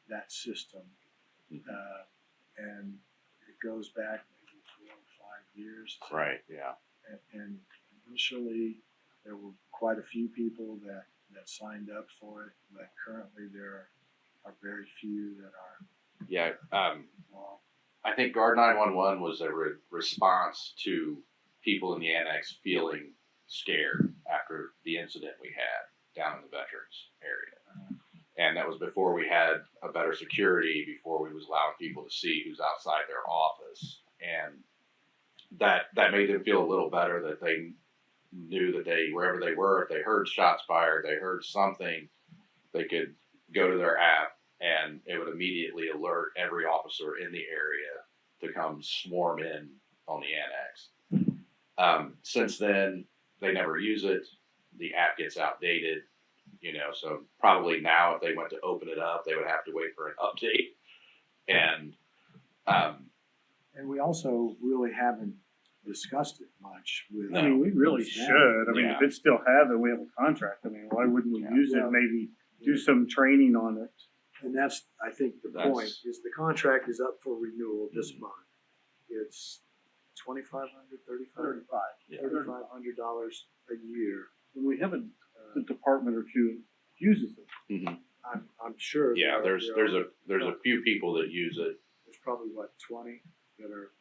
that system. And it goes back maybe 4 or 5 years. Right. Yeah. And initially, there were quite a few people that signed up for it, but currently there are very few that are Yeah. involved. I think Guard 911 was a response to people in the annex feeling scared after the incident we had down in the veterans area. And that was before we had a better security, before we was allowing people to see who's outside their office. And that made them feel a little better that they knew that wherever they were, if they heard shots fired, they heard something, they could go to their app and it would immediately alert every officer in the area to come swarm in on the annex. Since then, they never use it. The app gets outdated, you know, so probably now if they went to open it up, they would have to wait for an update. And And we also really haven't discussed it much with. I mean, we really staff. should, I mean, if Yeah. it still have it, we have a contract, I mean, why wouldn't we Yeah. use it, Well, maybe do some training on it? And that's, I think, the That's- point, is the contract is up for renewal this month. It's $2,500, Yeah. $3,500 a year. And we have a department or two uses it. I'm sure. yeah, there are- there's a few people that use it. There's probably, 20 that are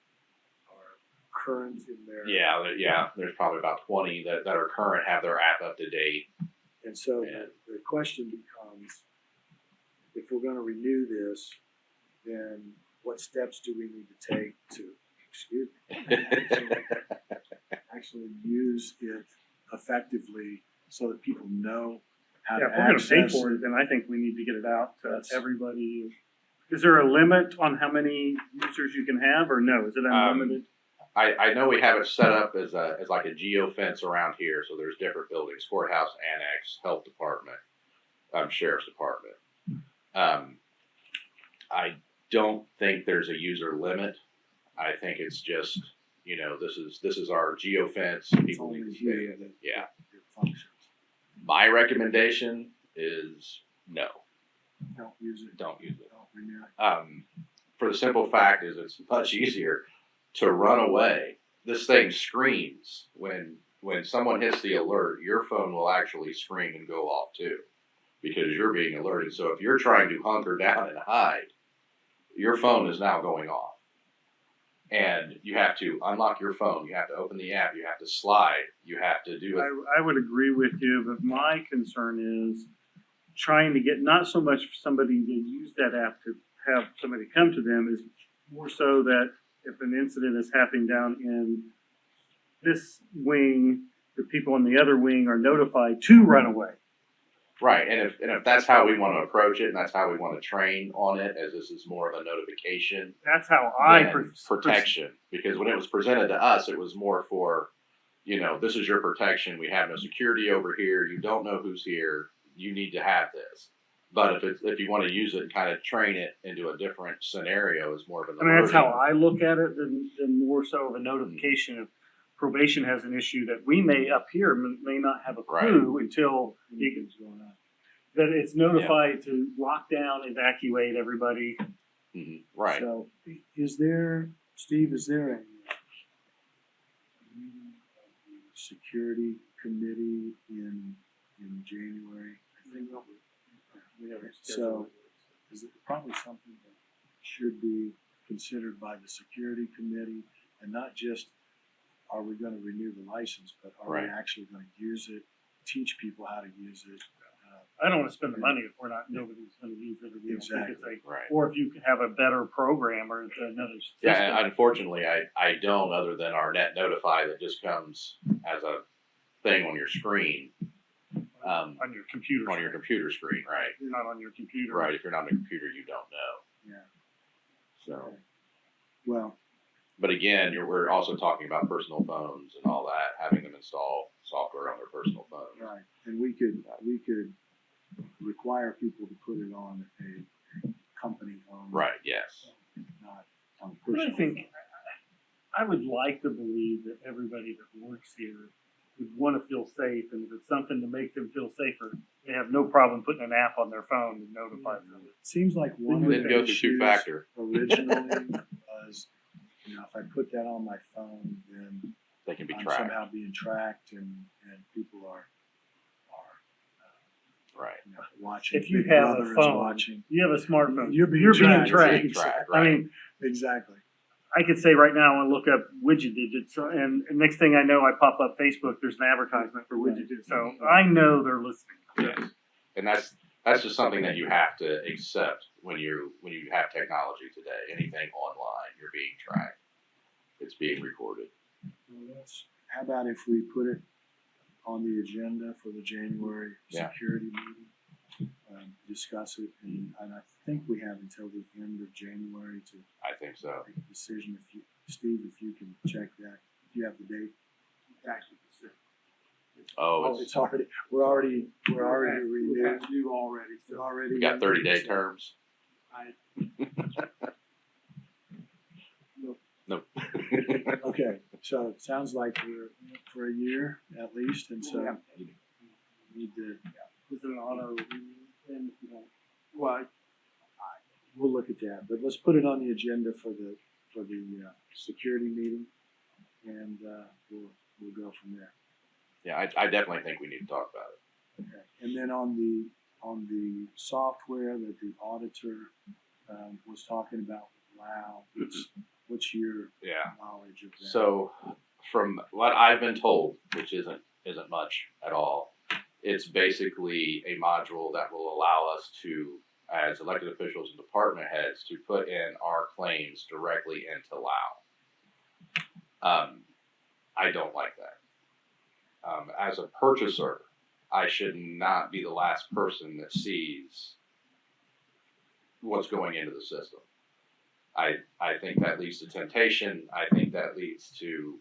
current in their. Yeah, there's probably about 20 that are current, have their app up to date. And so Yeah. the question becomes, if we're gonna renew this, then what steps do we need to take to, actually use it effectively so that people know how to Yeah, if we're gonna pay access for it, it? then I think we need to get it out to That's- everybody. Is there a limit on how many users you can have, or no, is it unlimited? I know we have it set up as like a geo fence around here, so there's different buildings: courthouse, annex, health department, sheriff's department. I don't think there's a user limit. I think it's just, you know, this is our geo fence. It's People need only to stay. here that Yeah. it functions. My recommendation is no, Don't use it. don't use it. Don't renew it. For the simple fact is it's much easier to run away. This thing screams when someone hits the alert, your phone will actually scream and go off too, because you're being alerted. So if you're trying to hunker down and hide, your phone is now going off. And you have to unlock your phone, you have to open the app, you have to slide, you have to do it. I would agree with you, but my concern is trying to get, not so much for somebody to use that app to have somebody come to them, is more so that if an incident is happening down in this wing, the people in the other wing are notified to run away. Right, and if that's how we want to approach it, and that's how we want to train on it, as this is more of a notification That's how I than protection, because when it was presented to us, it was more for, this is your protection. We have no security over here. You don't know who's here. You need to have this. But if you want to use it and kind of train it into a different scenario, is more of an I mean, that's how alerting. I look at it than more so of a notification of probation has an issue that we may up here may not have a clue until Anything's going on. that it's notified to lock down, evacuate everybody. Mhm, right. So, is there, Steve, is there a meeting of the security committee in January? I think so. Is it probably something that should be considered by the security committee, and not just, are we gonna renew the license, but are we Right. actually gonna use it, teach people how to use it? I don't want to spend the money if nobody's going to use it. Or we don't think it's Right. or if you could have a better program or another system. Yeah, and unfortunately, I don't, other than our net notify that just comes as a thing on your screen, On your computer. on your computer screen, right? You're not on your computer. Right, if you're not on a computer, you don't know. Yeah, So, well, but again, we're also talking about personal phones and all that, having them install software on their personal phones. right, and we could require people to put it on a company phone. Right, yes. Not on But personal. I think I would like to believe that everybody that works here would want to feel safe, and if it's something to make them feel safer, they have no problem putting an app on their phone and notifying them. It seems like one of Didn't the go through issues two-factor. originally was, if I put that on my phone, then They can be I'm tracked. somehow being tracked, and people are Right. watching. If you Big have Brother a is phone, watching. you have a smartphone. You're being being tracked. tracked. Being tracked, I right. mean, Exactly. I could say right now and look up widget digits, and next thing I know, I pop up Facebook. There's an advertisement for widget digits, so I know they're listening. Yes. And that's just something that you have to accept when you have technology today. Anything online, you're being tracked. It's being recorded. Well, how about if we put it on the agenda for the January Yeah. security meeting? Discuss it, and I think we have until the end of January to I think so. make a decision. Steve, if you can check that, do you have the date? Actually, Oh, it's already, we're already renewed. You already, We're so already. we got 30-day renewed, so- terms. Nope. Okay, so it sounds like we're in it for a year at least, and so we need to, Is it an auto? And if you don't, well, we'll look at that, but let's put it on the agenda for the security meeting, and we'll go from there. Yeah, I definitely think we need to talk about it. Okay, and then on the software that the auditor was talking about with Lao, what's your Yeah. knowledge of that? So, from what I've been told, which isn't much at all, it's basically a module that will allow us to, as elected officials and department heads, to put in our claims directly into Lao. I don't like that. As a purchaser, I should not be the last person that sees what's going into the system. I think that leads to temptation. I think that leads to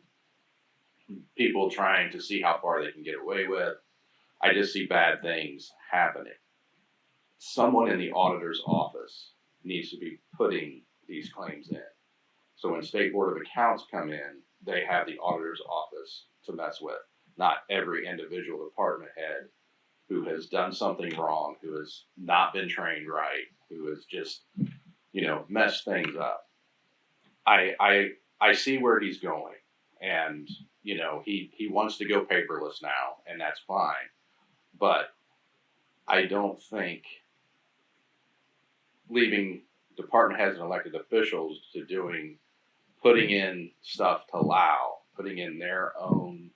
people trying to see how far they can get away with. I just see bad things happening. Someone in the auditor's office needs to be putting these claims in. So when State Board of Accounts come in, they have the auditor's office to mess with. Not every individual department head who has done something wrong, who has not been trained right, who has just, messed things up. I see where he's going, and he wants to go paperless now, and that's fine. But I don't think leaving department heads and elected officials to putting in stuff to Lao, putting in their own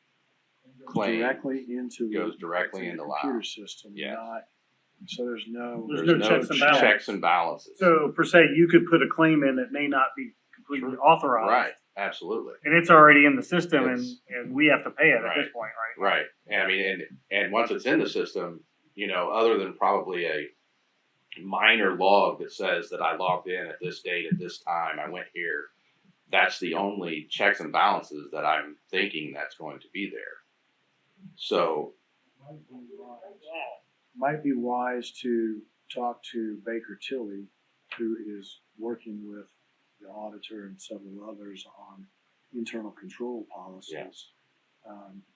claim Directly into goes directly into the Lao. computer system, Yeah. not, so there's no. There's no checks and balances. checks and balances. So per se, you could put a claim in that may not be completely authorized. Right. absolutely. And it's already in the system It's- and we have to pay it at this Right. point, right? Right. And I mean, and once it's in the system, other than probably a minor log that says that I logged in at this date, at this time, I went here, that's the only checks and balances that I'm thinking that's going to be there. So, Might be wise to talk to Baker Tilly, who is working with the auditor and several others on internal control policies. Yes.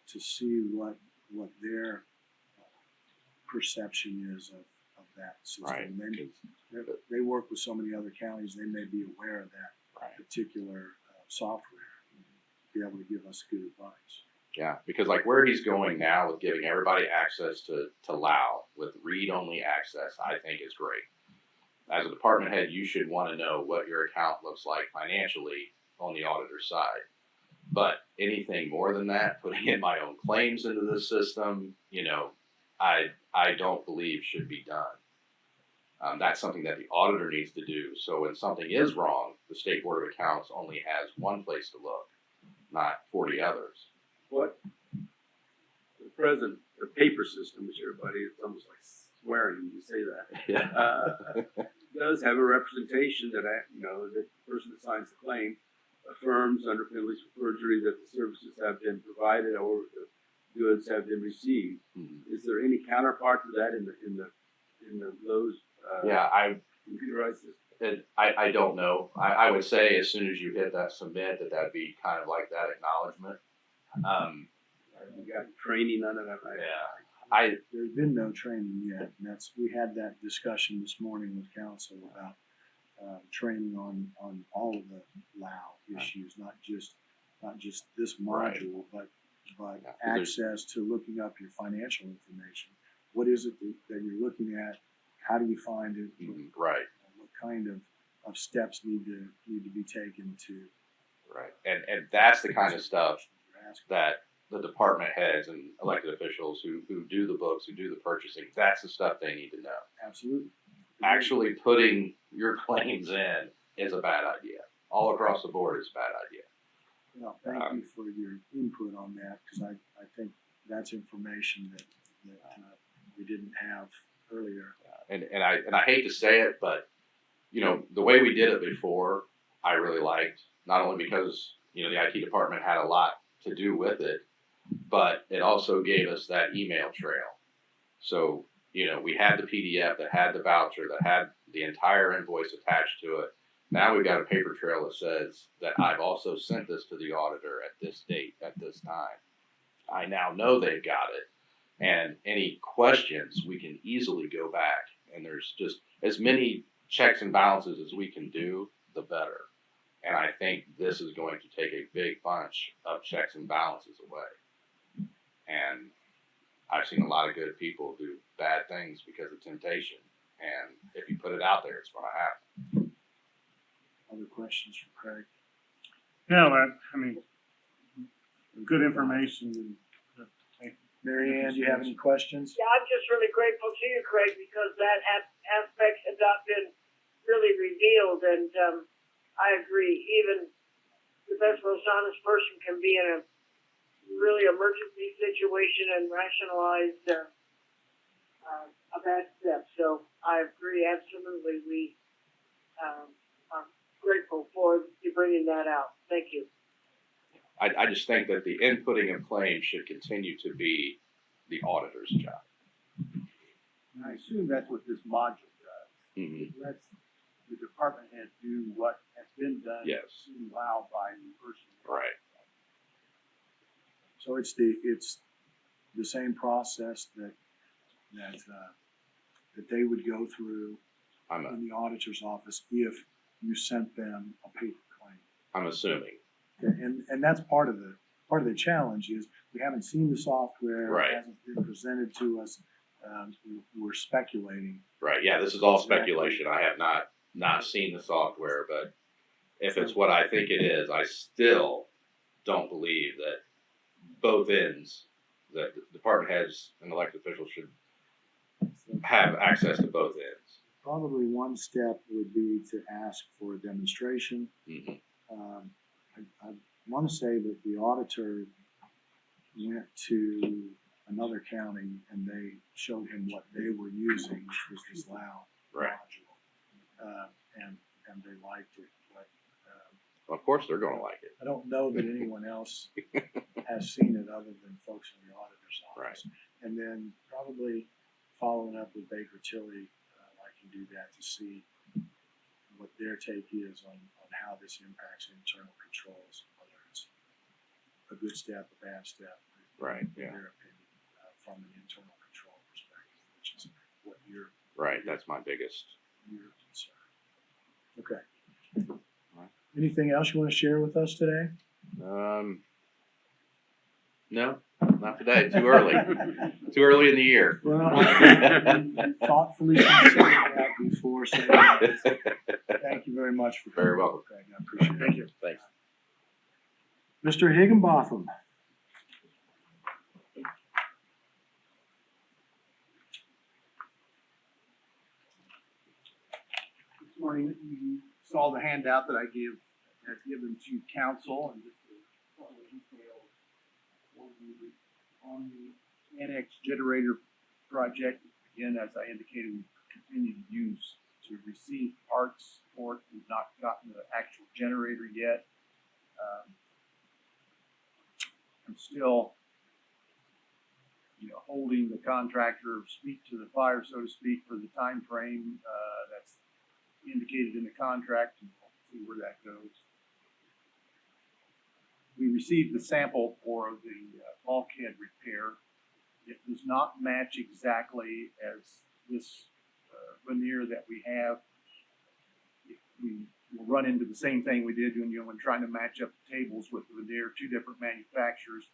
To see what their perception is of that system. right. And they work with so many other counties, they may be aware of that Right. particular software and be able to give us good advice. Yeah, because like where he's going now with giving everybody access to LAO with read-only access, I think is great. As a department head, you should want to know what your account looks like financially on the auditor's side. But anything more than that, putting in my own claims into the system, I don't believe should be done. That's something that the auditor needs to do. So when something is wrong, the State Board of Accounts only has one place to look, not 40 others. What the present, the paper system, which everybody, it's almost like swearing when you say that, does have a representation that, the person that signs the claim affirms under penalties of perjury that the services have been provided or the goods have been received. Mhm. Is there any counterpart to that in those computerized systems? I don't know. I would say as soon as you hit that submit, that'd be kind of like that acknowledgement. You got training on it? There's been no training yet, and we had that discussion this morning with council about training on all of the LAO issues, not just this module, but Yeah, 'cause there's- access to looking up your financial information. What is it that you're looking at? How do you find it? Right, What kind of steps need to be taken to right. And that's the kind of stuff you're asking? that the department heads and elected officials who do the books, who do the purchasing, that's the stuff they need to know. Absolutely. Actually putting your claims in is a bad idea. All across the board is a bad idea. Well, thank you for your input on that, because I think that's information that we didn't have earlier. And I hate to say it, but the way we did it before, I really liked. Not only because the IT department had a lot to do with it, but it also gave us that email trail. So we had the PDF that had the voucher that had the entire invoice attached to it. Now we've got a paper trail that says that I've also sent this to the auditor at this date, at this time. I now know they've got it. And any questions, we can easily go back. And there's just as many checks and balances as we can do, the better. And I think this is going to take a big bunch of checks and balances away. And I've seen a lot of good people do bad things because of temptation. And if you put it out there, it's going to happen. Other questions for Craig? No, I mean, good information and Mary Ann, do you have any questions? Yeah, I'm just really grateful to you, Craig, because that aspect had not been really revealed, and I agree. Even the best, most honest person can be in a really emergency situation and rationalize a bad step. So I agree, absolutely. We are grateful for you bringing that out. Thank you. I just think that the inputting of claims should continue to be the auditor's job. I assume that's what this module does. Mm-hmm. Lets the department head do what has been done. Yes. Allowed by the person. Right. So it's the same process that they would go through in the auditor's office if you sent them a paper claim. I'm assuming. And that's part of the challenge is we haven't seen the software. Right. It hasn't been presented to us. We're speculating. Right. Yeah, this is all speculation. I have not seen the software, but if it's what I think it is, I still don't believe that both ends, that the department heads and elected officials should have access to both ends. Probably one step would be to ask for a demonstration. Mm-hmm. I want to say that the auditor went to another county and they showed him what they were using, which was this loud Right. module. And they liked it, but, Of course, they're gonna like it. I don't know that anyone else has seen it other than folks in the auditor's office. And then probably following up with Baker Tilly, I can do that to see what their take is on how this impacts internal controls, whether it's a good step, a bad step, Right, in yeah. their opinion, from an internal control perspective, which is what your Right, that's my biggest. concern. Okay. Right. Anything else you want to share with us today? No, not today. Too early. Too early in the year. Well, I thoughtfully considered that before saying that. Thank you very much for Very welcome. Craig. I appreciate it. Thank you. Thanks. Mr. Higginbotham. This morning, you saw the handout that I had given to council and just a couple of details on the annex generator project. Again, as I indicated, we continue to receive parts for it. We've not gotten the actual generator yet. I'm still, holding the contractor speak to the fire, so to speak, for the time frame that's indicated in the contract, and we'll see where that goes. We received the sample for the bulkhead repair. It does not match exactly as this veneer that we have. We will run into the same thing we did when trying to match up the tables with the veneer, two different manufacturers.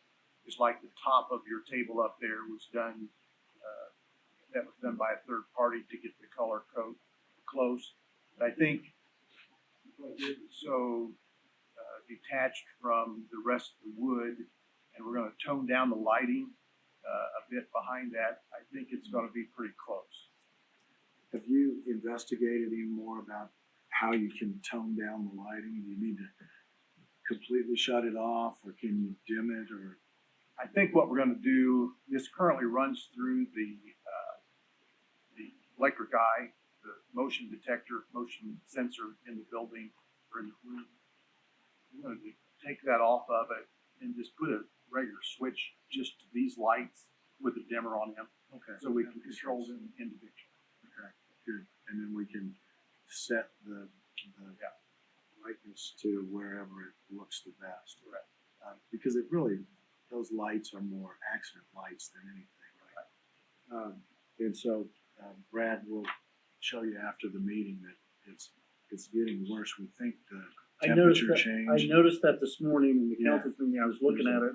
Just like the top of your table up there was done, that was done by a third party to get the color code close. But I think so detached from the rest of the wood, and we're going to tone down the lighting a bit behind that. I think it's going to be pretty close. Have you investigated any more about how you can tone down the lighting? Do you need to completely shut it off, or can you dim it, or? I think what we're going to do, this currently runs through the electric eye, the motion detector, motion sensor in the building or in the room. We're going to take that off of it and just put a regular switch just to these lights with a dimmer on them. Okay. So we can control them individually. Okay, good. And then we can set the brightness to wherever it looks the best. Correct. Because it really, those lights are more accident lights than anything, right? And so Brad will show you after the meeting that it's getting worse. We think the temperature change. I noticed that this morning in the Yeah. council meeting. I was looking at it,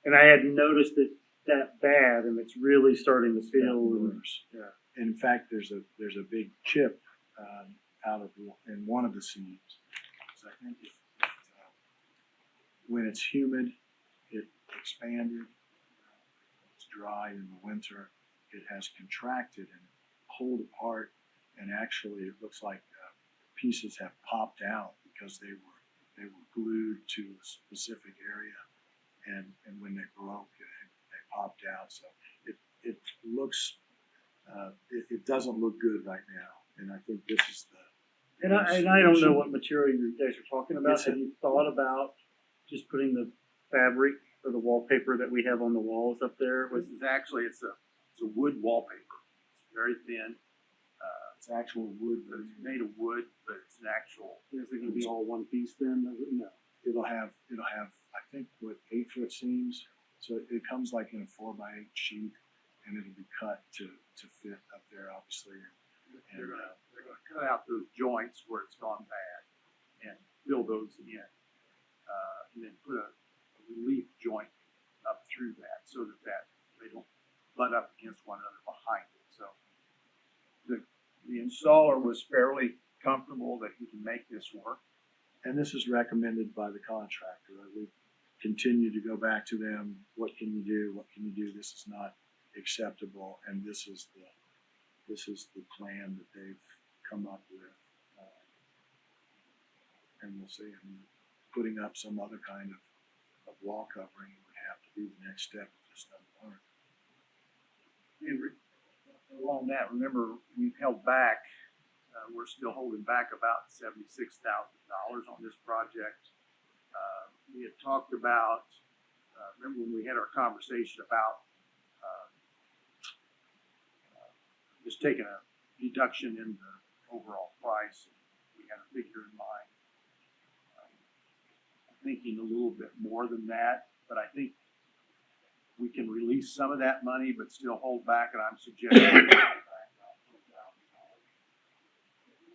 and I hadn't noticed it that bad, and it's really starting to feel worse. Yeah. And in fact, there's a big chip in one of the seams. So I think when it's humid, it expanded. It's dry in the winter, it has contracted and pulled apart, and actually it looks like pieces have popped out because they were glued to a specific area, and when they broke, they popped out. So it looks it doesn't look good right now, and I think this is the. And I don't know what material you guys are talking about. It's Have you thought about just putting the fabric or the wallpaper that we have on the walls up there with? This is actually, it's a wood wallpaper. It's very thin. It's actual wood, but It's made of wood, but it's an actual. Is it gonna be all one piece then? No. it'll have I think what 8-foot seams. So it comes like in a 4x8 sheet, and it'll be cut to fit up there, obviously. They're gonna cut out those joints where it's gone bad and fill those in, and then put a relief joint up through that so that they don't butt up against one another behind it. So the installer was fairly comfortable that he can make this work. And this is recommended by the contractor. We continue to go back to them. What can you do? What can you do? This is not acceptable, and this is the plan that they've come up with. And we'll see. I mean, putting up some other kind of wall covering would have to be the next step if this doesn't work. Along that, remember, we've held back, we're still holding back about $76,000 on this project. We had talked about, remember when we had our conversation about, just taking a deduction in the overall price, we had a figure in mind. I'm thinking a little bit more than that, but I think we can release some of that money, but still hold back, and I'm suggesting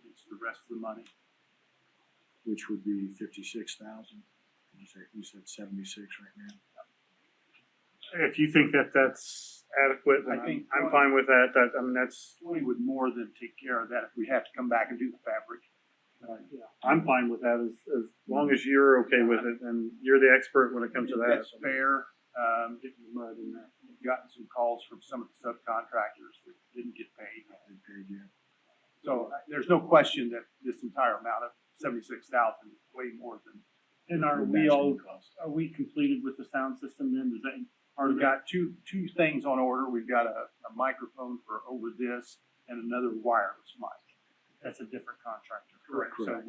it's the rest of the money. Which would be 56,000. You said 76 right now. If you think that that's adequate, then I think I'm fine with that. I mean, that's, 20 would more than take care of that if we have to come back and do the fabric. I'm fine with that as long as you're okay with it and you're the expert when it comes to that. That's fair. Getting the mud in there. We've gotten some calls from some of the subcontractors that didn't get paid. They paid you. So there's no question that this entire amount of 76,000 is way more than. And are What we that's all, gonna cost. are we completed with the sound system then? Does that part of We've that? got two things on order. We've got a microphone for over this and another wireless mic. That's a different contractor. Correct. So Correct.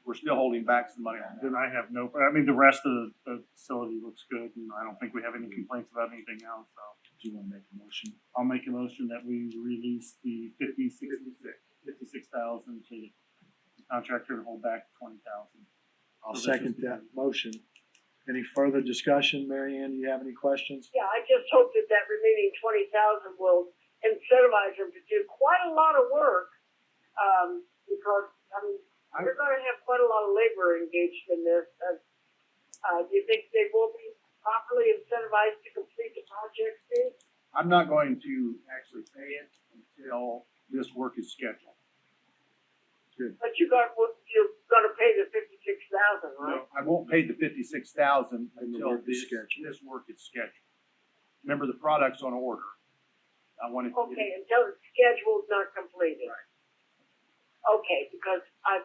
we're still holding back some money on Then that. I have no, I mean, the rest of the facility looks good and I don't think we have any complaints about anything else, so. Do you want to make a motion? I'll make a motion that we release the 56,000 to the contractor and hold back 20,000. I'll So that's second just- that motion. Any further discussion, Mary Ann? Do you have any questions? Yeah, I just hope that that remaining 20,000 will incentivize them to do quite a lot of work, because, I mean, they're gonna have quite a lot of labor engaged in this. Do you think they will be properly incentivized to complete the project, Steve? I'm not going to actually pay it until this work is scheduled. But you're gonna pay the 56,000, right? No, I won't pay the 56,000 When the until work is this scheduled. work is scheduled. Remember, the product's on order. I want it to get Okay, until the schedule's not completed. Right. Okay, because I'm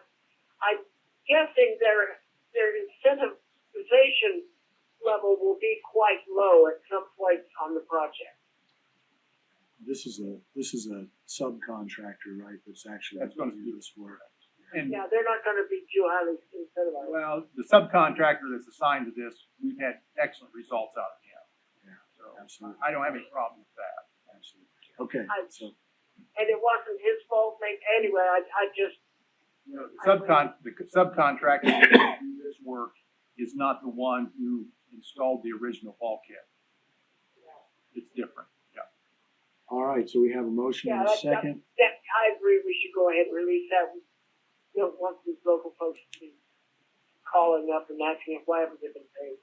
guessing their incentivization level will be quite low at some point on the project. This is a subcontractor, right? That's actually That's gonna going to do do this work. And, Yeah, they're not gonna be too highly incentivized. well, the subcontractor that's assigned to this, we've had excellent results out of him. Yeah, So absolutely. I don't have any problem with that. Absolutely. Okay, so And it wasn't his fault, anyway, I just, The subcontractor that do this work is not the one who installed the original bulkhead. It's different, yeah. all right. So we have a motion and a second. I agree, we should go ahead and release that. We don't want these local folks to be calling up and asking why haven't they been paid.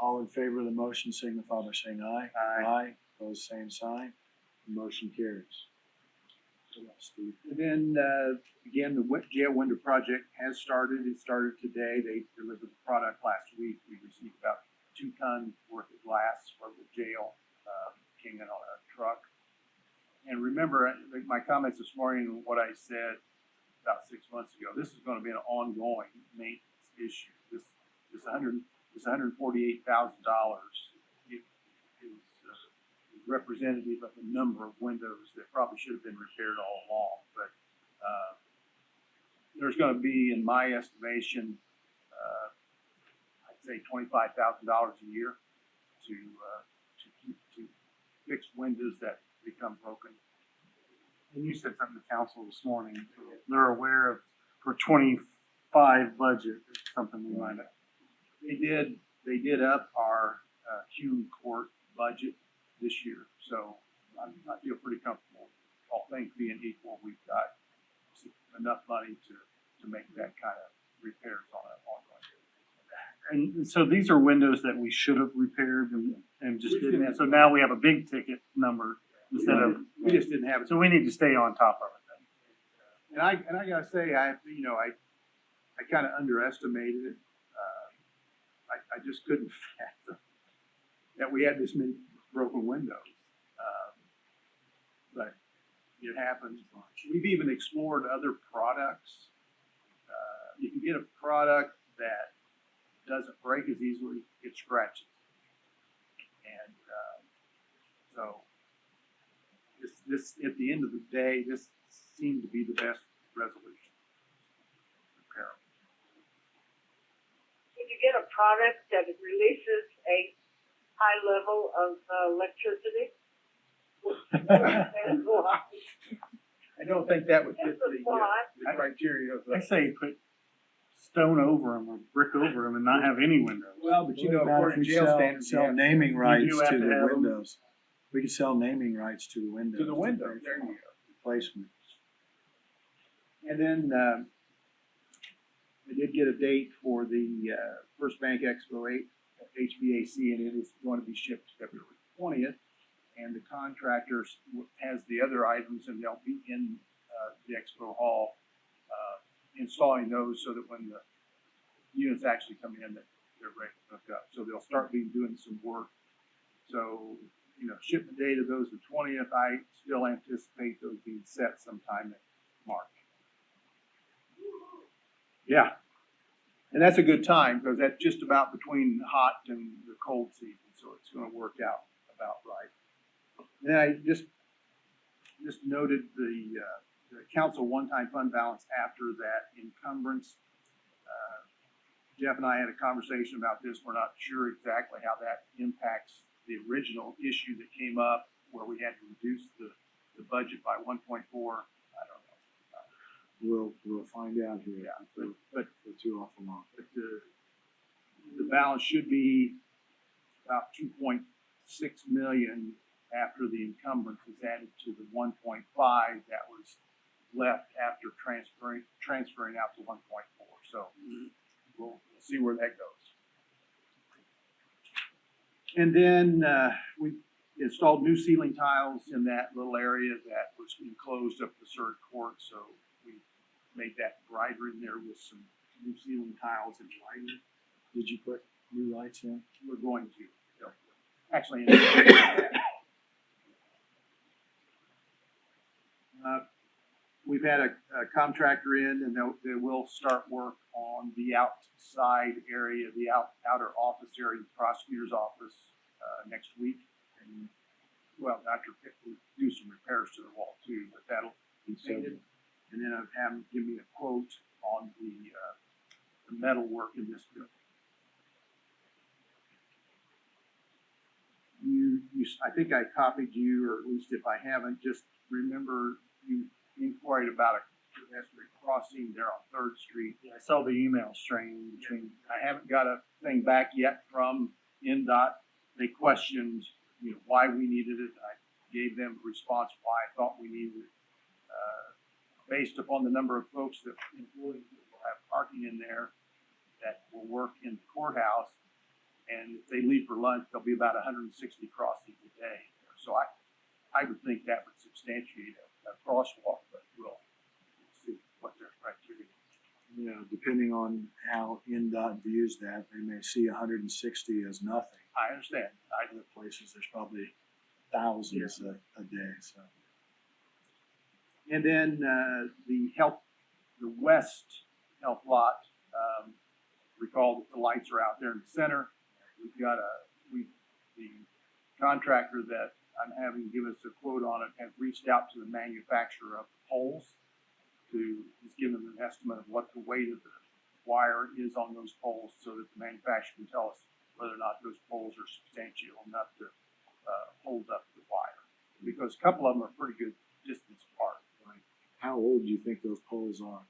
All in favor of the motion signify by saying aye. Aye. Opposed, same sign. Motion carries. So that's Steve. And then, again, the jail window project has started. It started today. They delivered the product last week. We received about 2 tons worth of glass from the jail, came in on a truck. And remember, my comments this morning, what I said about 6 months ago, this is gonna be an ongoing maintenance issue. This $148,000 is representative of the number of windows that probably should have been repaired all along, but, there's gonna be, in my estimation, I'd say $25,000 a year to fix windows that become broken. And you said something to council this morning, so they're aware of, for 25 budget, it's something we might have. They did up our, Hume Court budget this year, so I feel pretty comfortable. All things being equal, we've got enough money to make that kind of repairs on an ongoing basis. And so these are windows that we should have repaired and just We didn't. didn't. So now we have a big ticket number instead of, We just didn't have it. so we need to stay on top of it then. And I gotta say, I kind of underestimated it. I just couldn't fathom that we had this many broken windows. But it happens. We've even explored other products. You can get a product that doesn't break as easily, it scratches. And, so this, at the end of the day, this seemed to be the best resolution. Repair 'em. Can you get a product that releases a high level of electricity? I don't think that would fit Just a thought. the criteria of I the. say put stone over them or brick over them and not have any windows. Well, but you know, What about according if to we jail sell- standards, Sell you have naming rights do have to to the have 'em. windows. We could sell naming rights to the windows. to the window, there you go. Replacement. And then, I did get a date for the, First Bank Expo 8 at HVAC, and it is going to be shipped February 20th. And the contractor has the other items, and they'll be in, the expo hall, installing those so that when the units actually come in, that they're ready to hook up. So they'll start doing some work. So, you know, shipment date of those the 20th, I still anticipate those being set sometime in March. Yeah. And that's a good time, because that's just about between the hot and the cold season, so it's gonna work out about right. And I just noted the council one-time fund balance after that encumbrance. Jeff and I had a conversation about this. We're not sure exactly how that impacts the original issue that came up where we had to reduce the budget by 1.4. I don't know. We'll find out here. Yeah, but For too awful long. But the balance should be about 2.6 million after the encumbrance is added to the 1.5 that was left after transferring out to 1.4. So we'll see where that goes. And then, we installed new ceiling tiles in that little area that was enclosed up the third court, so we made that brighter in there with some new ceiling tiles and lighting. Did you put new lights in? We're going to, actually, we've had a contractor in, and they will start work on the outside area, the outer office area, the prosecutor's office, next week. And, well, after we do some repairs to the wall too, but that'll be painted. And then I've had them give me a quote on the metal work in this building. I think I copied you, or at least if I haven't, just remember you inquired about a pedestrian crossing there on 3rd Street. I saw the email string between. I haven't got a thing back yet from NDOT. They questioned, you know, why we needed it. I gave them a response why I thought we needed it. Based upon the number of folks that employees that will have parking in there that will work in the courthouse, and if they leave for lunch, there'll be about 160 crossings a day. So I would think that would substantiate a crosswalk, but we'll see what their criteria is. Yeah, depending on how NDOT views that, they may see 160 as nothing. I understand. Other places, there's probably thousands a day, so. And then, the west health lot, recall that the lights are out there in the center. We've got the contractor that I'm having give us a quote on it has reached out to the manufacturer of the poles he's given them an estimate of what the weight of the wire is on those poles so that the manufacturer can tell us whether or not those poles are substantial enough to, hold up the wire. Because a couple of them are pretty good distance apart. How old do you think those poles are?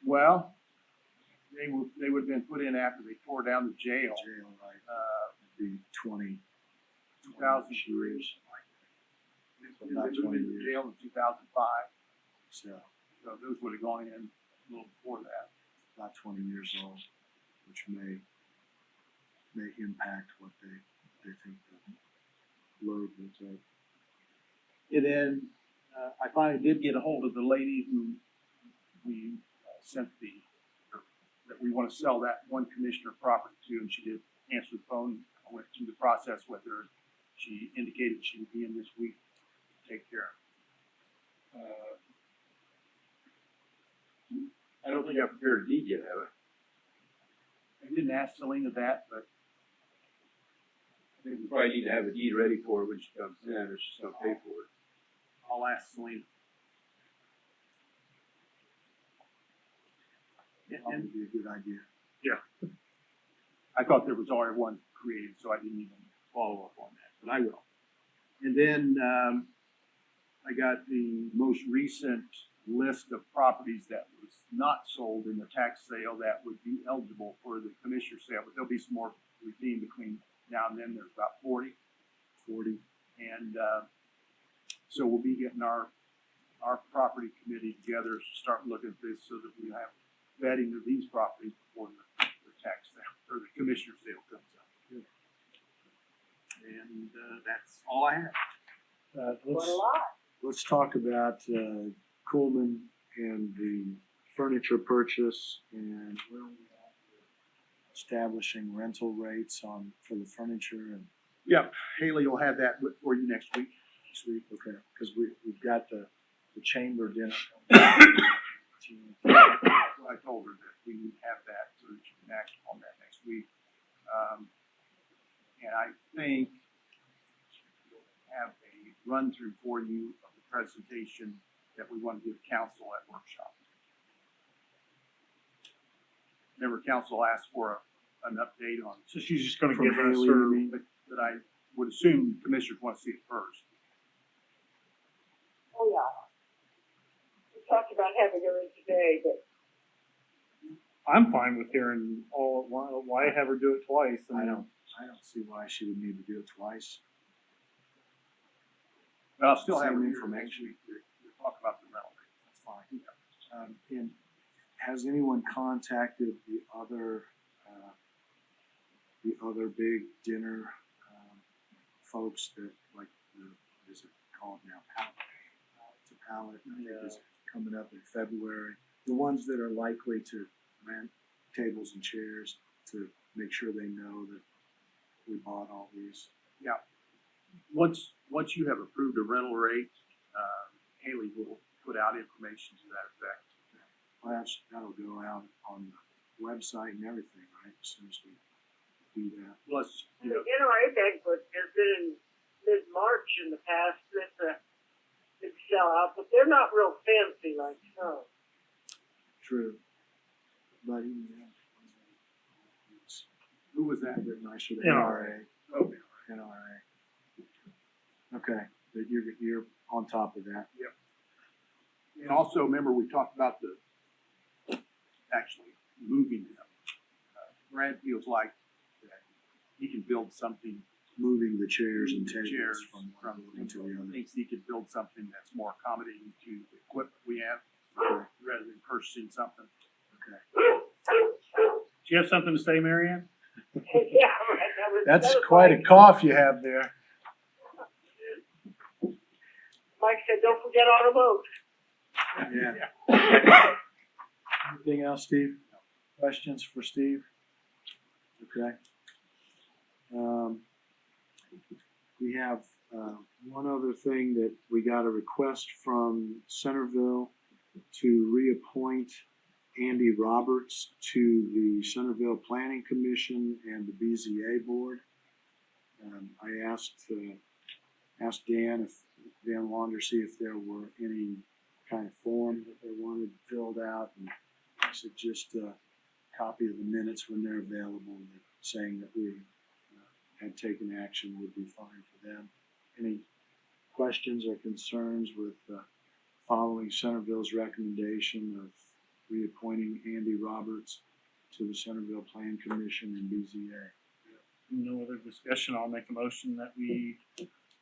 Well, they would have been put in after they tore down the jail, Jail, right? It'd be 20 2003. years. They About moved 20 into years. jail in 2005, So so those would have gone in a little before that. about 20 years old, which may impact what they think the load will take. And then, I finally did get a hold of the lady who we sent that we want to sell that one commissioner property to, and she did answer the phone. I went through the process with her. She indicated she would be in this week to take care of it. You got prepared a deed yet, have I? I didn't ask Selena that, but I think we probably need to have a deed ready for her when she comes in, or she's gonna pay for it. I'll ask Selena. That would be a good idea. I thought there was already one created, so I didn't even follow up on that, but I will. And then, I got the most recent list of properties that was not sold in the tax sale that would be eligible for the commissioner sale, but there'll be some more redeemed between now and then. There's about 40. And, so we'll be getting our property committee together to start looking at this so that we have vetting of these properties before the tax sale, or the commissioner sale comes up. And, that's all I have. What a lot. Let's talk about, Coolman and the furniture purchase and where we are establishing rental rates for the furniture and Yeah, Haley will have that for you next week. next week, okay? Cause we've got the chamber dinner. I told her that we would have that so that you can act on that next week. And I think we'll have a run through for you of the presentation that we want to give council at workshop. Remember, council asked for an update on, So she's just gonna From give us Haley, her, you mean? but I would assume commissioners want to see it first. Oh, yeah. We talked about having her in today, but I'm fine with hearing all, why have her do it twice? I don't see why she would need to do it twice. But I'll still have Same her here information. next week to talk about the rental rate. That's fine. And has anyone contacted the other big dinner, folks that, like, what is it called now? It's a pallet, I think it's coming up in February. The ones that are likely to rent tables and chairs to make sure they know that we bought all these. Once you have approved a rental rate, Haley will put out information to that effect. Well, that'll go out on the website and everything, right, as soon as we do that. Plus, the NRA banquet has been in mid-March in the past. It's a big sellout, but they're not real fancy like so. True. But even then, it's who was a that? bit nicer than NRA. Oh, NRA. Okay, but you're on top of that. and also remember we talked about actually moving them. Brad feels like that he can build something, Moving the chairs and tables chairs from from one building to the other. thinks he could build something that's more accommodating to the equipment we have Okay. rather than purchasing something. Okay. Do you have something to say, Mary Ann? Yeah, right. That's quite a cough you have there. Mike said, don't forget automotive. Yeah. Anything else, Steve? Questions for Steve? Okay. We have, one other thing that we got a request from Centerville to reappoint Andy Roberts to the Centerville Planning Commission and the BZA Board. I asked Dan Wander, see if there were any kind of form that they wanted filled out, and I said just a copy of the minutes when they're available, that saying that we had taken action would be fine for them. Any questions or concerns with following Centerville's recommendation of reappointing Andy Roberts to the Centerville Plan Commission and BZA? No other discussion. I'll make a motion that we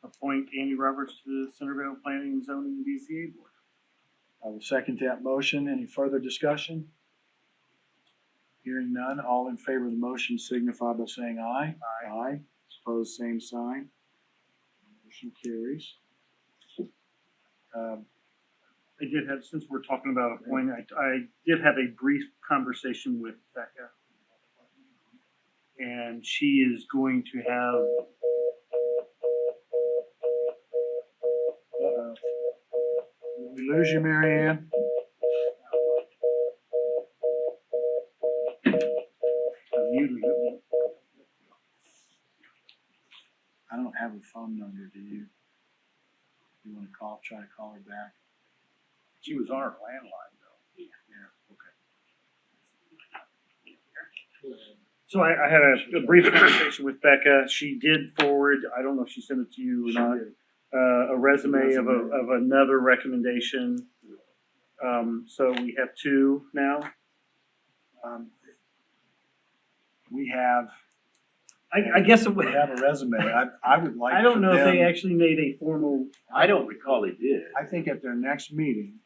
appoint Andy Roberts to the Centerville Planning and Zoning BZA Board. I will second that motion. Any further discussion? Hearing none, all in favor of the motion signify by saying aye. Aye. Aye. Opposed, same sign. Motion carries. I did have, since we're talking about appointing, I did have a brief conversation with Becca. And she is going to have, Did we lose you, Mary Ann? I don't have a phone number, do you? You wanna try to call her back? She was on her landline though. Yeah, okay. So I had a brief conversation with Becca. She did forward, I don't know if she sent it to you or She not, did. a resume of another recommendation. So we have two now. We have, I guess it we would, have a resume. I would like I don't for know if they them- actually made a formal. I don't recall they did. I think at their next meeting,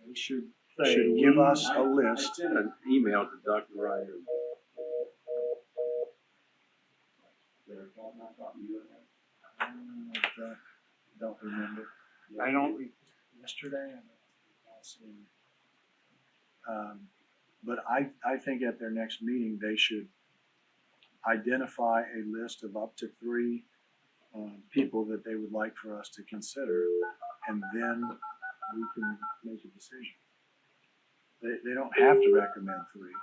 they should Say, give us a I list. sent an email to Dr. Ryder. Don't remember. I don't, Yesterday? I'll see. But I think at their next meeting, they should identify a list of up to 3 people that they would like for us to consider, and then we can make a decision. They don't have to recommend 3.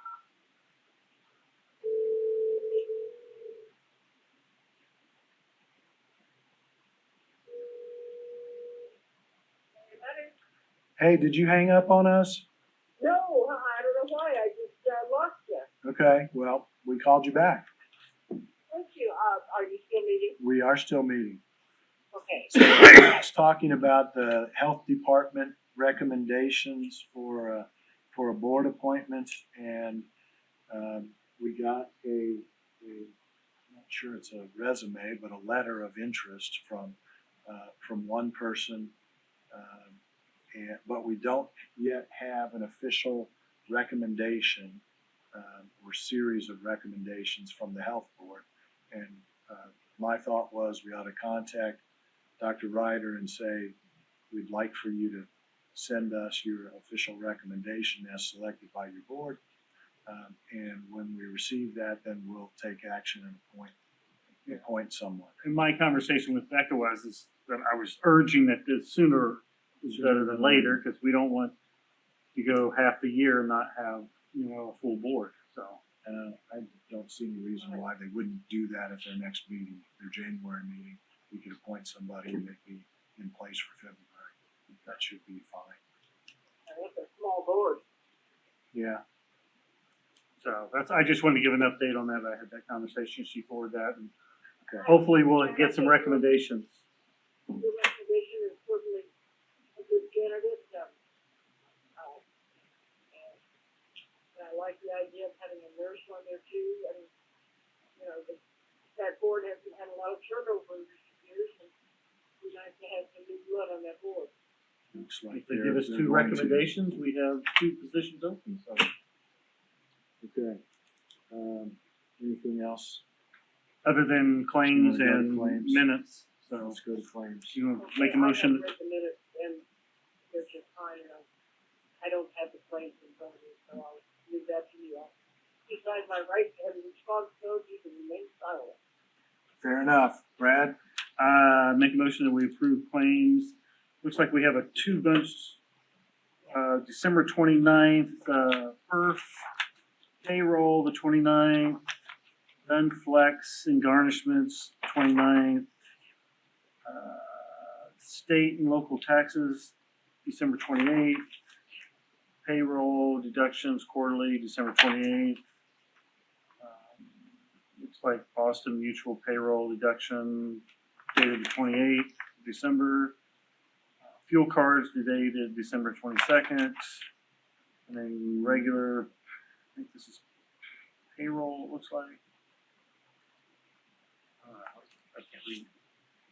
Hey, did you hang up on us? No, I don't know why, I just, lost you. Okay, well, we called you back. Thank you, are you still meeting? We are still meeting. Okay. It's talking about the health department recommendations for a board appointment, and we got I'm not sure it's a resume, but a letter of interest from one person, but we don't yet have an official recommendation or series of recommendations from the health board. And my thought was we ought to contact Dr. Ryder and say, we'd like for you to send us your official recommendation as selected by your board. And when we receive that, then we'll take action and appoint someone. and my conversation with Becca is that I was urging that this sooner is better than later, because we don't want to go half the year and not have, a full board, so. I don't see any reason why they wouldn't do that at their next meeting, their January meeting. We could appoint somebody and they'd be in place for February. That should be fine. That's a small board. Yeah, So I just wanted to give an update on that. I had that conversation, she forwarded that, and okay. hopefully we'll get some recommendations. Your recommendation is certainly a good candidate, and I like the idea of having a nurse on there too, and, that board hasn't had a lot of turnover in recent years, and it'd be nice to have some new blood on that board. Looks like If they give us they're 2 going to. recommendations, we have 2 positions open, so. Okay. Anything else? Other than claims You wanna go to and claims? minutes, so. Let's go to claims. Do you want to make a motion? I have read the minutes, and they're just fine, and I don't have the claims in front of me, so I'll leave that to you. Besides my right and responsibility to remain silent. Fair enough. Brad? Make a motion that we approve claims. Looks like we have a 2 bunch, December 29th, perf, payroll, the 29th, Dunflex and garnishments, 29th, state and local taxes, December 28th, payroll deductions quarterly, December 28th. Looks like Boston Mutual payroll deduction dated the 28th December. Fuel cards dated December 22nd. And then regular, I think this is payroll, it looks like. I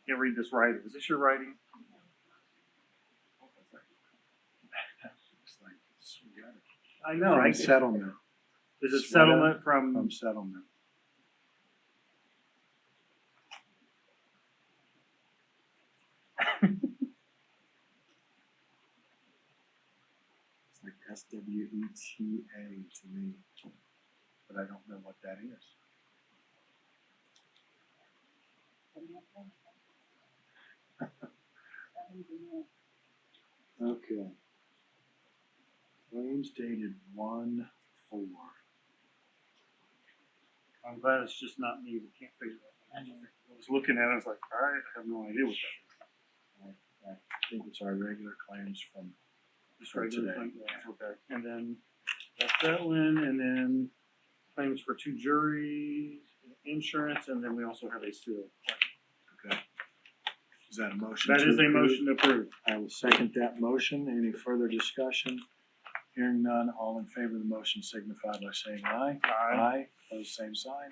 can't read this writing. Is this your writing? I know. From settlement. Is it settlement From from? settlement. It's like SWETA to me, but I don't know what that is. Okay. Claims dated 1/4. I'm glad it's just not me that can't figure that I was looking at it, I was like, all right, I have no idea what that is. I think it's our regular claims from Just For regular today. claim, yeah, okay. And then that's that one, and then claims for 2 juries, insurance, and then we also have a seal. Okay. Is that a motion? That to is a approve? motion to approve. I will second that motion. Any further discussion? Hearing none, all in favor of the motion signify by saying aye. Aye. Pose same sign.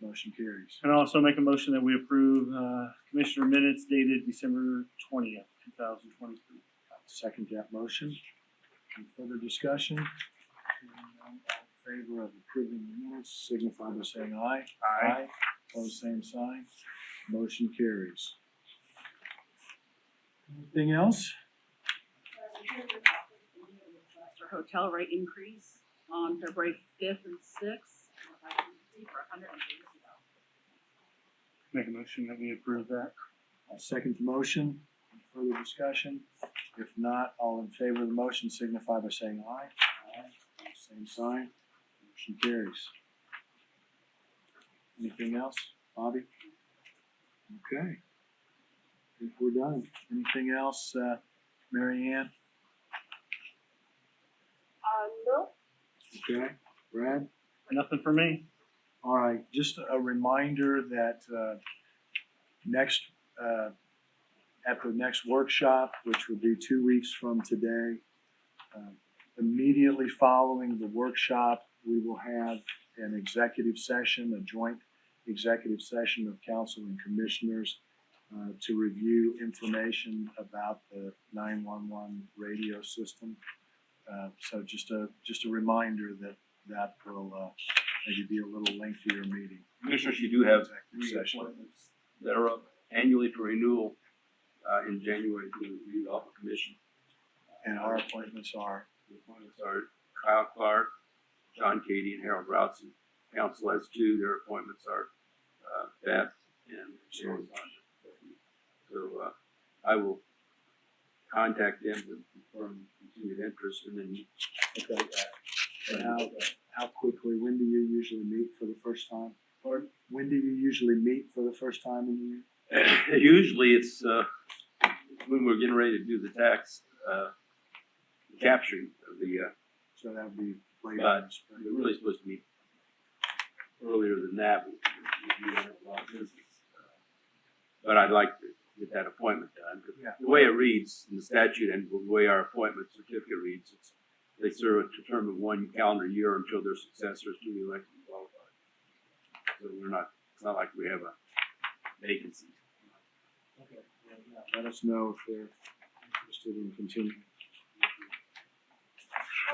Motion carries. And also make a motion that we approve, commissioner minutes dated December 20th, 2023. Second that motion. Any further discussion? Hearing none, all in favor of approving the minutes signify by saying aye. Pose same sign. Motion carries. Anything else? For hotel rate increase on February 5th and 6th, for $132. Make a motion that we approve that. I'll second the motion. Any further discussion? If not, all in favor of the motion signify by saying aye. Aye. Same sign. Motion carries. Anything else, Bobby? Okay. I think we're done. Anything else, Mary Ann? No, Okay. Brad? Nothing for me. All right, just a reminder that at the next workshop, which will be 2 weeks from today, immediately following the workshop, we will have an executive session, a joint executive session of council and commissioners to review information about the 911 radio system. So just a reminder that will maybe be a little lengthier meeting. Commissioners, you do have Executive 3 session. appointments that are up annually for renewal, in January to the office commission. And our appointments are, The appointments are Kyle Clark, John Cady, and Harold Routson. Council has 2, their appointments are, Beth and Sharon Saunders. So, I will contact them to confirm continued interest, and then okay. And how quickly, when do you usually meet for the first time? Or when do you usually meet for the first time in the year? usually it's, when we're getting ready to do the tax, capturing of the, So that would be later in but the spring. we're really supposed to meet earlier than that. We don't have a lot of business. But I'd like to get that appointment done. Yeah. The way it reads in the statute and the way our appointment certificate reads, they serve a term of 1 calendar year until their successors to be elected and qualified. So it's not like we have a vacancy. Okay. Let us know if they're interested in continuing.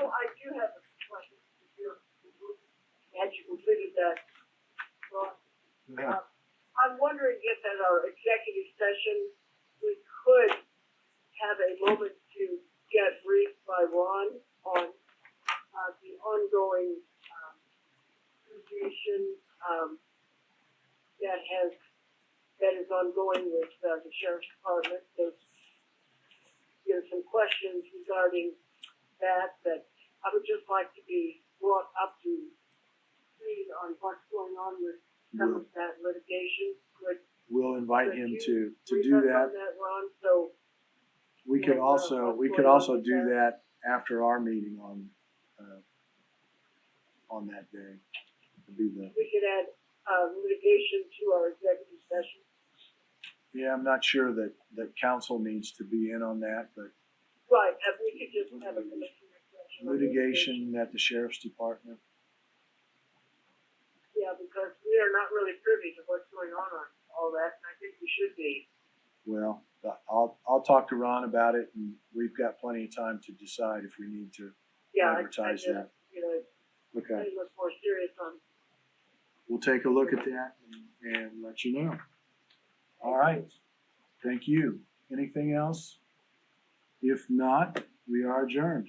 oh, I do have a question. Had you completed that? Well, I'm wondering if at our executive session, we could have a moment to get briefed by Ron on, the ongoing, litigation, that is ongoing with, the sheriff's department. There's some questions regarding that I would just like to be brought up to speed on what's going on with some of that litigation. We'll invite Could him you to brief do us that. on that, Ron, so We could Yeah, also, what's we going could on also with do that? that after our meeting on that day. It'd be the, we could add, litigation to our executive session. yeah, I'm not sure that council needs to be in on that, but Right, if we could just have a commissioner session. on litigation at the sheriff's department. Yeah, because we are not really privy to what's going on all that, and I think we should be. Well, I'll talk to Ron about it, and we've got plenty of time to decide if we need to Yeah, I advertise just, that. you know, Okay, I look more serious on. we'll take a look at that and let you know. All right, thank you. Anything else? If not, we are adjourned.